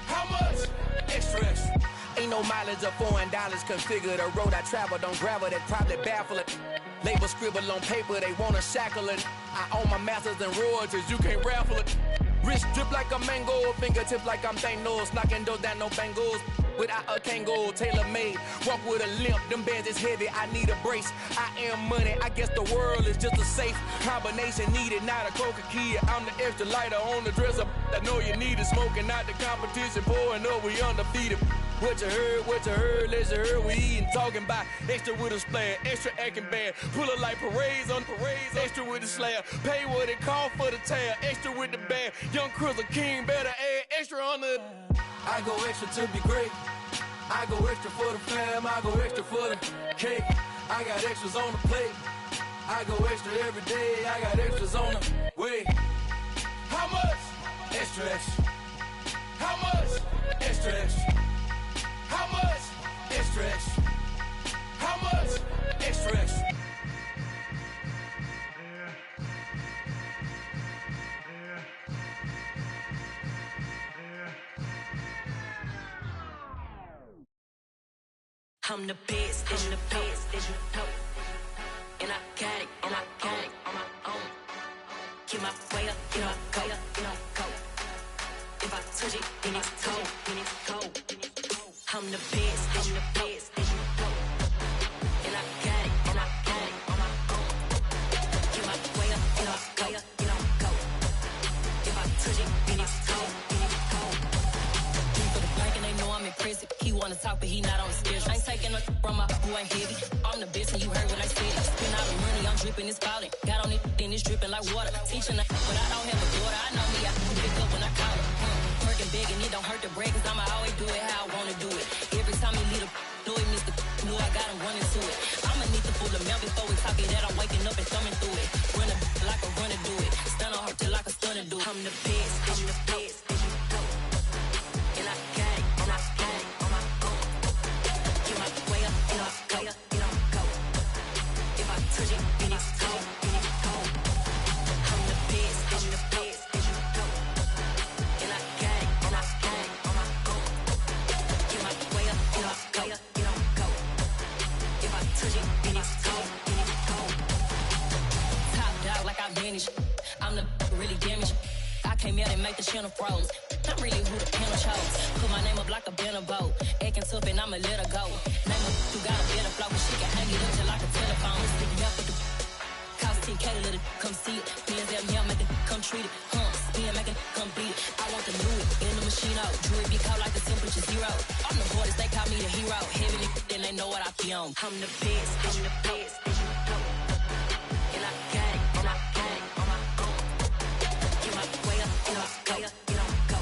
How much? Extra, extra. Ain't no mileage of $4 configure the road I travel. Don't gravel that probably baffle it. Label scribble on paper, they wanna shackle it. I own my masters and royalties, you can't raffle it. Wrist drip like a mango, fingertips like I'm Thanos. Knocking those down, no bangles. Without a Kango, tailor-made. Walk with a limp, them bands is heavy, I need a brace. I am money, I guess the world is just a safe combination needed, not a coca key. I'm the extra lighter on the dresser. I know you need it, smoking out the competition, pouring up, we undefeated. What you heard, let's hear we eatin', talking about extra with a splash, extra acting bad, pull it like parades on parades, extra with the slab, pay what it cost for the tab, extra with the bag, young Chris a king, better add extra on the. I go extra to be great, I go extra for the fam, I go extra for the cake, I got extras on the plate, I go extra every day, I got extras on the way. How much? Extra, extra. How much? Extra, extra. How much? Extra, extra. How much? Extra, extra. I'm the best, and the best, as you know. And I got it, and I got it on my own. Get my way up, get my go, get my go. If I touch it, then it's cold, then it's cold. I'm the best, and the best, as you know. And I got it, and I got it on my own. Get my way up, get my go, get my go. If I touch it, then it's cold, then it's cold. For the bank and they know I'm impressive. He wanna talk, but he not on the schedule. I ain't taking no from my boy heavy. I'm the best and you heard what I said. Spend all the money, I'm dripping, it's falling. Got on it, then it's dripping like water. Teaching her, but I don't have a daughter. I know me, I can pick up when I call her. Working big and it don't hurt the break, cause I'ma always do it how I wanna do it. Every time he lead a know he missed the know I got him running to it. I'ma need to pull the mail before we talk it that I'm waking up and thumbing through it. Run a like a runner do it. Stun on her till like a stunner do it. I'm the best, as you know. And I got it, and I got it on my own. Get my way up, and I go, and I go. If I touch it, then it's cold, then it's cold. I'm the best, as you know. And I got it, and I got it on my own. Get my way up, and I go, and I go. If I touch it, then it's cold, then it's cold. Top dog like I vanished. I'm the really damaged. I came out and make the channel froze. I'm really who the panel chose. Put my name up like a banner boat. Acting tough and I'ma let her go. Name her who got a better flow. She can hang it up just like a telephone. Stick me up with the cost 10K to let it come see it. Bands out here, make it come treat it. Spin, make it come beat it. I want the Louis in the machine out. Jewelry be cold like the temperature zero. I'm the borders, they call me the hero. Heavy nigga, then they know what I be on. I'm the best, I'm the best, as you know. And I got it, and I got it on my own. Get my way up, and I go, and I go.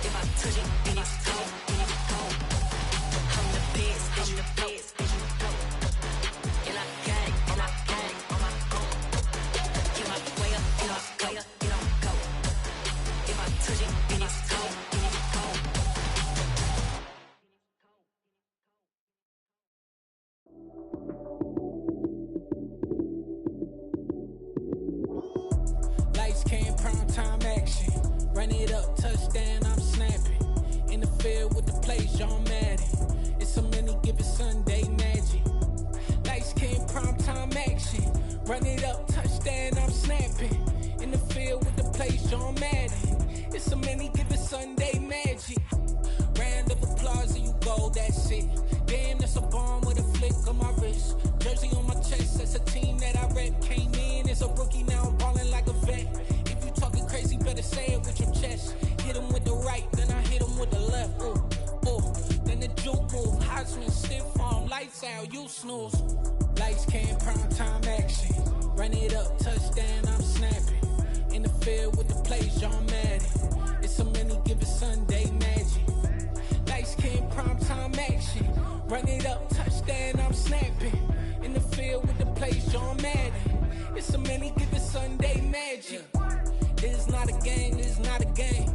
If I touch it, then it's cold, then it's cold. I'm the best, as you know. And I got it, and I got it on my own. Get my way up, and I go, and I go. If I touch it, then it's cold, then it's cold. Lights came, prime time action. Run it up, touchdown, I'm snapping. In the field with the plays, John Madden. It's a many given Sunday magic. Lights came, prime time action. Run it up, touchdown, I'm snapping. In the field with the plays, John Madden. It's a many given Sunday magic. Round of applause and you go, that's it. Damn, that's a bomb with a flick on my wrist. Jersey on my chest, that's a team that I rep. Came in as a rookie, now I'm ballin' like a vet. If you talking crazy, better say it with your chest. Hit him with the right, then I hit him with the left. Then the juke move, Heisman, stiff arm, lights out, you snooze. Lights came, prime time action. Run it up, touchdown, I'm snapping. In the field with the plays, John Madden. It's a many given Sunday magic. Lights came, prime time action. Run it up, touchdown, I'm snapping. In the field with the plays, John Madden. It's a many given Sunday magic. This is not a game, this is not a game.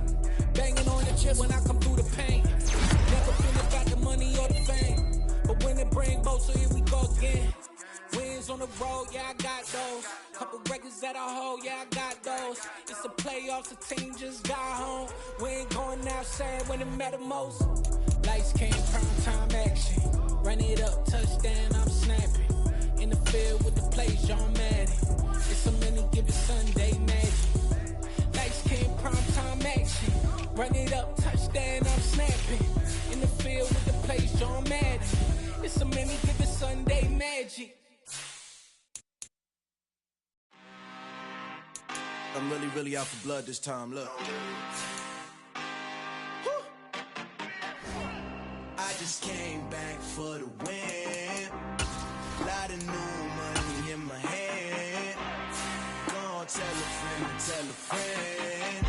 Banging on the chip when I come through the pain. Never been about the money or the fame. But when it bring both, so here we go again. Wins on the road, yeah, I got those. Couple records that I hold, yeah, I got those. It's the playoffs, the team just got home. We ain't going outside when it matter most. Lights came, prime time action. Run it up, touchdown, I'm snapping. In the field with the plays, John Madden. It's a many given Sunday magic. Lights came, prime time action. Run it up, touchdown, I'm snapping. In the field with the plays, John Madden. It's a many given Sunday magic. I'm really out for blood this time, look. I just came back for the win. Lot of new money in my hand. Gonna tell a friend to tell a friend.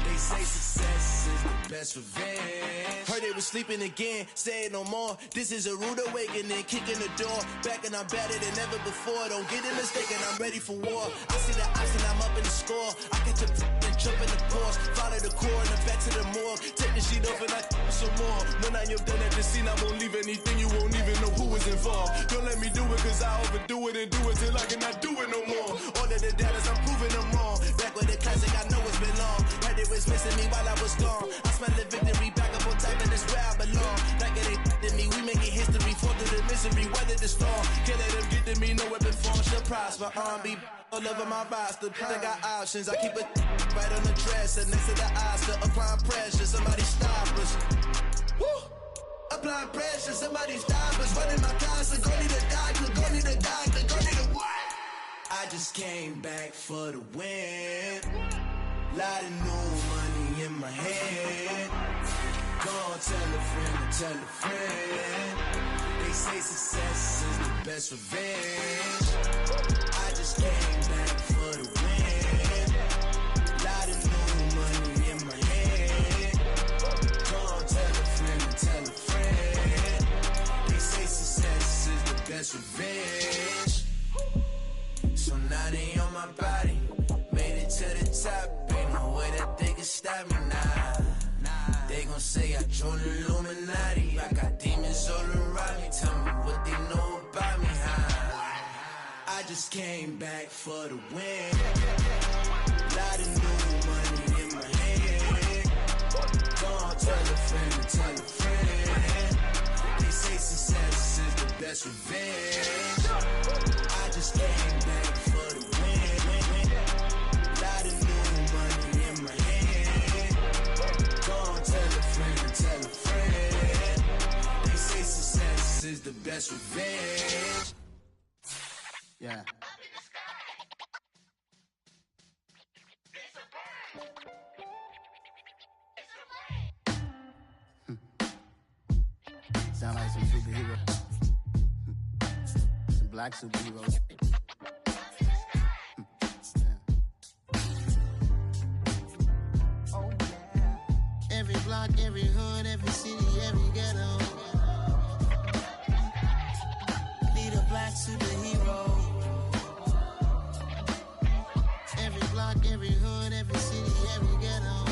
They say success is the best revenge. Heard they was sleeping again, say it no more. This is a rude awakening, kicking the door. Back and I'm better than ever before. Don't get it mistaken, I'm ready for war. I see the option, I'm up in the score. I catch a and jump in the course. Follow the core and the back to the morgue. Take the sheet off and I some more. When I am done at the scene, I won't leave anything. You won't even know who was involved. Don't let me do it cause I overdo it and do it till I cannot do it no more. All of the doubters, I'm proving them wrong. Back with the classic, I know it's been long. Heard it was missing me while I was gone. I smell the victory back up on top and it's where I belong. Like it ain't me, we making history prosper. R&B all over my roster. They got options. I keep it right on the dresser next to the Oscar. Applying pressure, somebody stop us. Woo! Applying pressure, somebody stop us. Running my closet, go need a doctor, go need a doctor, go need a what? I just came back for the win. Lot of new money in my head. Go on, tell a friend. They say success is the best revenge. I just came back for the win. Lot of new money in my head. Go on, tell a friend. They say success is the best revenge. So now they on my body. Made it to the top. Ain't no way that they can stop me now. They gon' say I joined the Illuminati. I got demons all around me. Tell me what they know about me, huh? I just came back for the win. Lot of new money in my head. Go on, tell a friend. They say success is the best revenge. I just came back for the win. Lot of new money in my head. Go on, tell a friend. They say success is the best revenge. Yeah. Sound like some superheroes. Some black superheroes. Oh, yeah. Every block, every hood, every city, every ghetto. Need a black superhero. Every block, every hood, every city, every ghetto.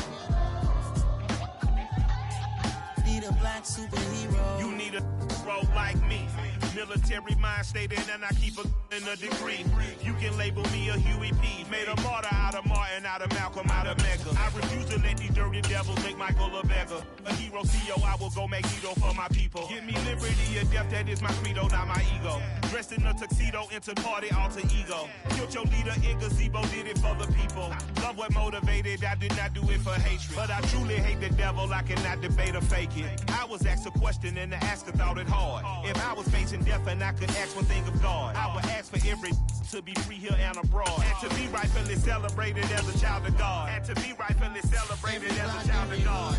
Need a black superhero. You need a role like me. Military mind stated, and I keep in a degree. You can label me a Huey P. Made a martyr out of Martin, out of Malcolm, out of Mecca. I refuse to let these dirty devils make Michael a beggar. A hero CEO, I will go Magneto for my people. Give me liberty or death, that is my credo, not my ego. Dressed in a tuxedo, into party alter ego. Killed your leader in gazebo, did it for the people. Love what motivated, I did not do it for hatred. But I truly hate the devil, I cannot debate or fake it. I was asked a question and the asker thought it hard. If I was facing death and I could ask one thing of God, I would ask for every to be free here and abroad. And to be rightfully celebrated as a child of God. And to be rightfully celebrated as a child of God.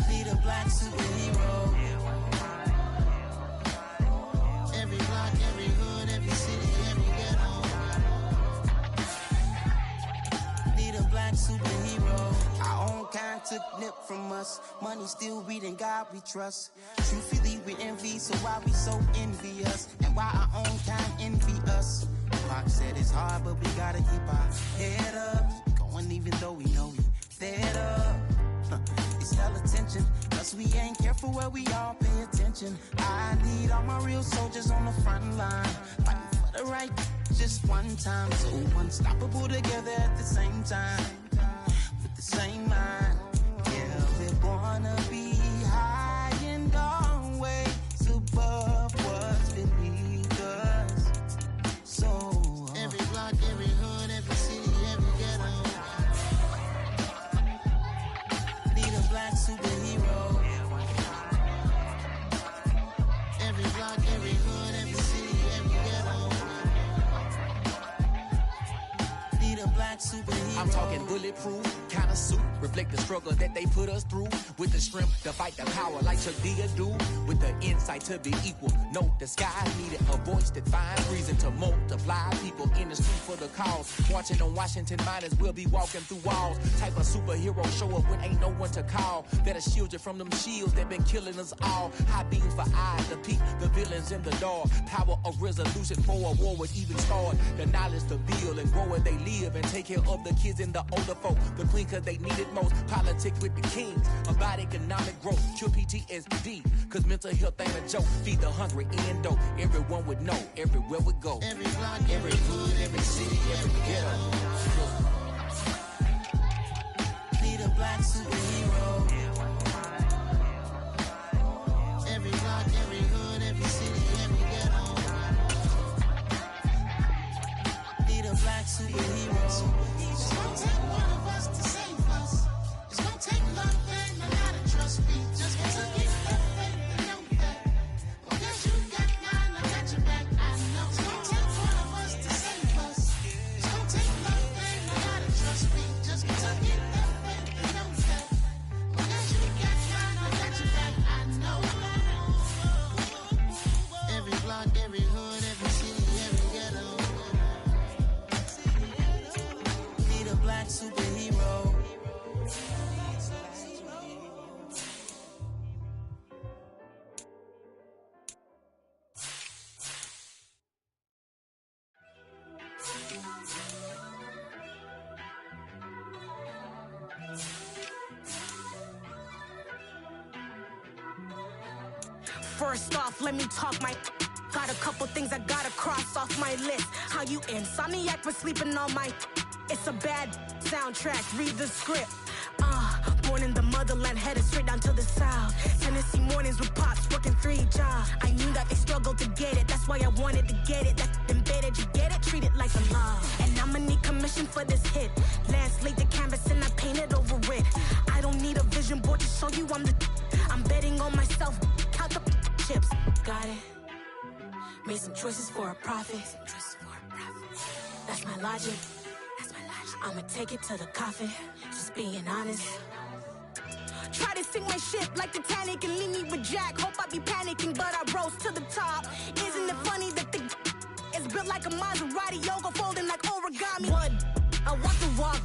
Need a black superhero. Every block, every hood, every city, every ghetto. Need a black superhero. Our own kind took nip from us. Money still reading God we trust. Truthfully we envy, so why we so envious? And why our own kind envy us? Pac said it's hard, but we gotta keep our head up. Going even though we know we fed up. It's hella tension, cause we ain't careful where we all pay attention. I need all my real soldiers on the front line, fighting for the right just one time. So unstoppable together at the same time, with the same mind. Yeah, we're gonna be high and always above what's beneath us. So every block, every hood, every city, every ghetto. Need a black superhero. Every block, every hood, every city, every ghetto. Need a black superhero. I'm talking bulletproof kind of suit, reflect the struggle that they put us through. With the strength to fight the power like Chuck D do. With the insight to be equal. Note the sky needed a voice that finds reason to multiply. People in the street for the cause. Watching on Washington miners will be walking through walls. Type of superhero show up when ain't no one to call. That'll shield you from them shields that been killing us all. High beams for eyes to peek the villains in the dark. Power of resolution for a war would even start. The knowledge to build and grow where they live and take care of the kids and the older folk. The queen cause they need it most. Politics with the kings. About economic growth. Cure PTSD. Cause mental health ain't a joke. Feed the hungry and dope. Everyone would know. Everywhere we go. Every block, every hood, every city, every ghetto. Need a black superhero. Every block, every hood, every First off, let me talk my. Got a couple things I gotta cross off my list. How you insomniac for sleeping on my. It's a bad soundtrack, read the script. Born in the motherland, headed straight down to the south. Tennessee mornings with pops, working 3 jobs. I knew that they struggled to get it, that's why I wanted to get it. That's embedded, you get it? Treat it like a law. And I'ma need commission for this hit. Lance laid the canvas and I painted over it. I don't need a vision board to show you I'm betting on myself, count the chips. Got it. Made some choices for a profit. That's my logic. I'ma take it to the coffin, just being honest. Try to sink my ship like Titanic and leave me with Jack. Hope I be panicking, but I rose to the top. Isn't it funny that the is built like a Maserati, yoga folding like origami? What? I walk the walk,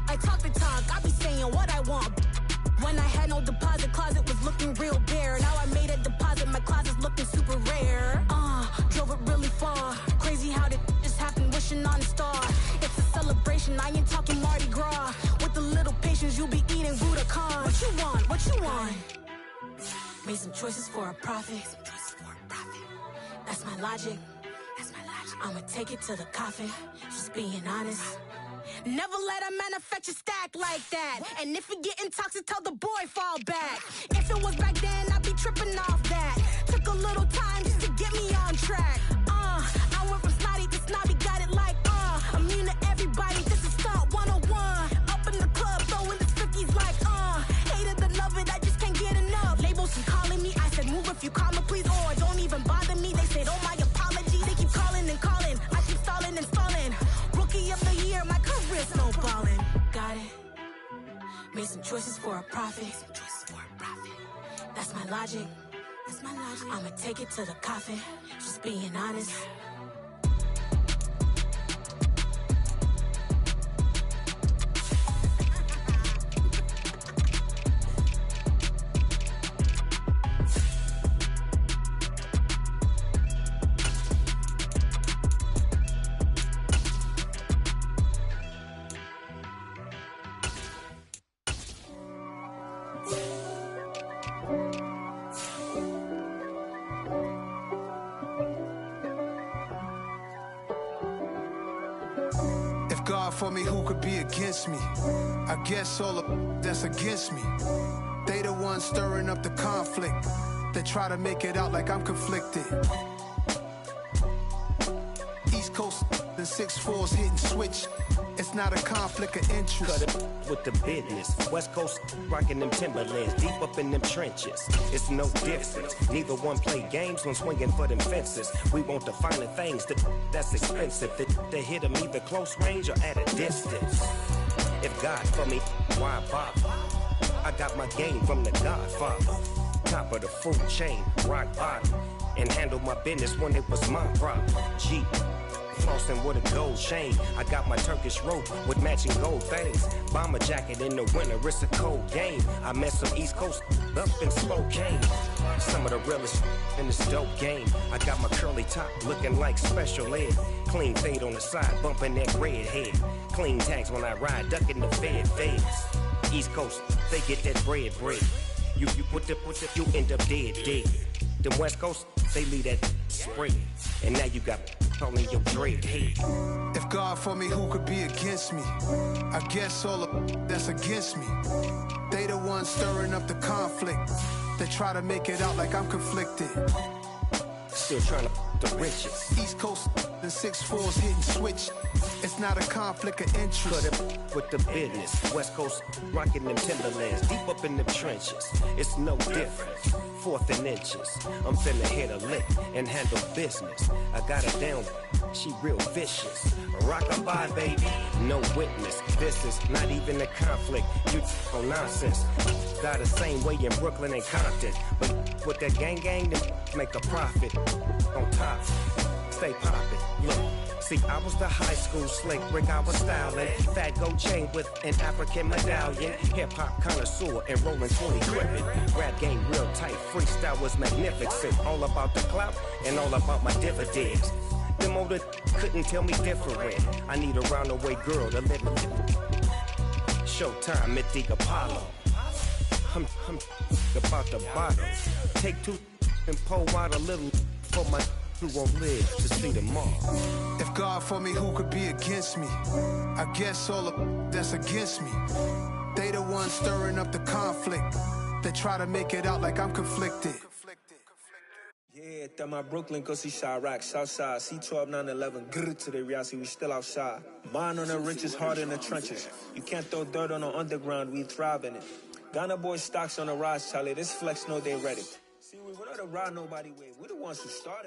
I talk the talk, I be saying what I want. When I had no deposit, closet was looking real bare. Now I made a deposit, my closet's looking super rare. Drove it really far. Crazy how did just happen, wishing on a star. It's a celebration, I ain't talking Mardi Gras. With a little patience, you'll be eating Budokan. What you want? What you want? Made some choices for a profit. That's my logic. I'ma take it to the coffin, just being honest. Never let a manufacture stack like that. And if it getting toxic, tell the boy fall back. If it was back then, I'd be tripping off that. Took a little time just to get me on track. I went from snotty to snobby, got it like immune to everybody, this is Stunt 101. Up in the club, throwing the 50s like hate it, love it, I just can't get enough. Labels keep calling me, I said move if you call me please, or don't even bother me. They said oh my apology, they keep calling and calling. I keep stalling and stalling. Rookie of the year, my career's no ballin'. Got it. Made some choices for a profit. That's my logic. I'ma take it to the coffin, just being honest. God for me, who could be against me? I guess all of that's against me. They the ones stirring up the conflict. They try to make it out like I'm conflicted. East Coast and 6'4's hitting switch. It's not a conflict of interest. Cut it with the business. West Coast rocking them Timberlands, deep up in them trenches. It's no difference. Neither one play games when swinging for them fences. We want the finer things that's expensive. That hit them either close range or at a distance. If God for me, why bother? I got my game from the Godfather. Top of the food chain, rock bottom. And handle my business when it was my problem. G. Flossing with a gold chain. I got my Turkish rope with matching gold things. Bomber jacket in the winter, it's a cold game. I met some East Coast up in Spokane. Some of the realest in this dope game. I got my curly top looking like special ed. Clean fade on the side, bumping that red head. Clean tags when I ride, ducking the feds. East Coast, they get that bread. You end up dead. Them West Coast, they leave that spread. And now you got calling your dread head. If God for me, who could be against me? I guess all of that's against me. They the ones stirring up the conflict. They try to make it out like I'm conflicted. Still trying to the riches. East Coast and 6'4's hitting switch. It's not a conflict of interest. Cut it with the business. West Coast rocking them Timberlands, deep up in them trenches. It's no different. 4th and inches. I'm finna hit a lick and handle business. I got her down, she real vicious. Rock-a-bye, baby, no witness. This is not even a conflict. You on nonsense. Got the same way in Brooklyn and Compton. But with that gang, then make a profit. On top, stay poppin'. Look. See, I was the high school slick brick, I was styling. Fat gold chain with an African medallion. Hip-hop connoisseur and rolling 20 crippin'. Rap game real tight, freestyle was magnificent. All about the clout and all about my dividends. Them older couldn't tell me different. I need a roundaway girl to live with. Showtime, Mythic Apollo. I'm about the bottom. Take 2 and pour out a little for my who won't live to see tomorrow. If God for me, who could be against me? I guess all of that's against me. They the ones stirring up the conflict. They try to make it out like I'm conflicted. Yeah, that my Brooklyn, go see Chirac, Southside, C12, 911, grr to the reality, we still outside. Mine on the richest, heart in the trenches. You can't throw dirt on the underground, we thrive in it. Ghana boys stocks on the rise, Charlie, this flex know they ready. See, we don't ride nobody with, we the ones who started.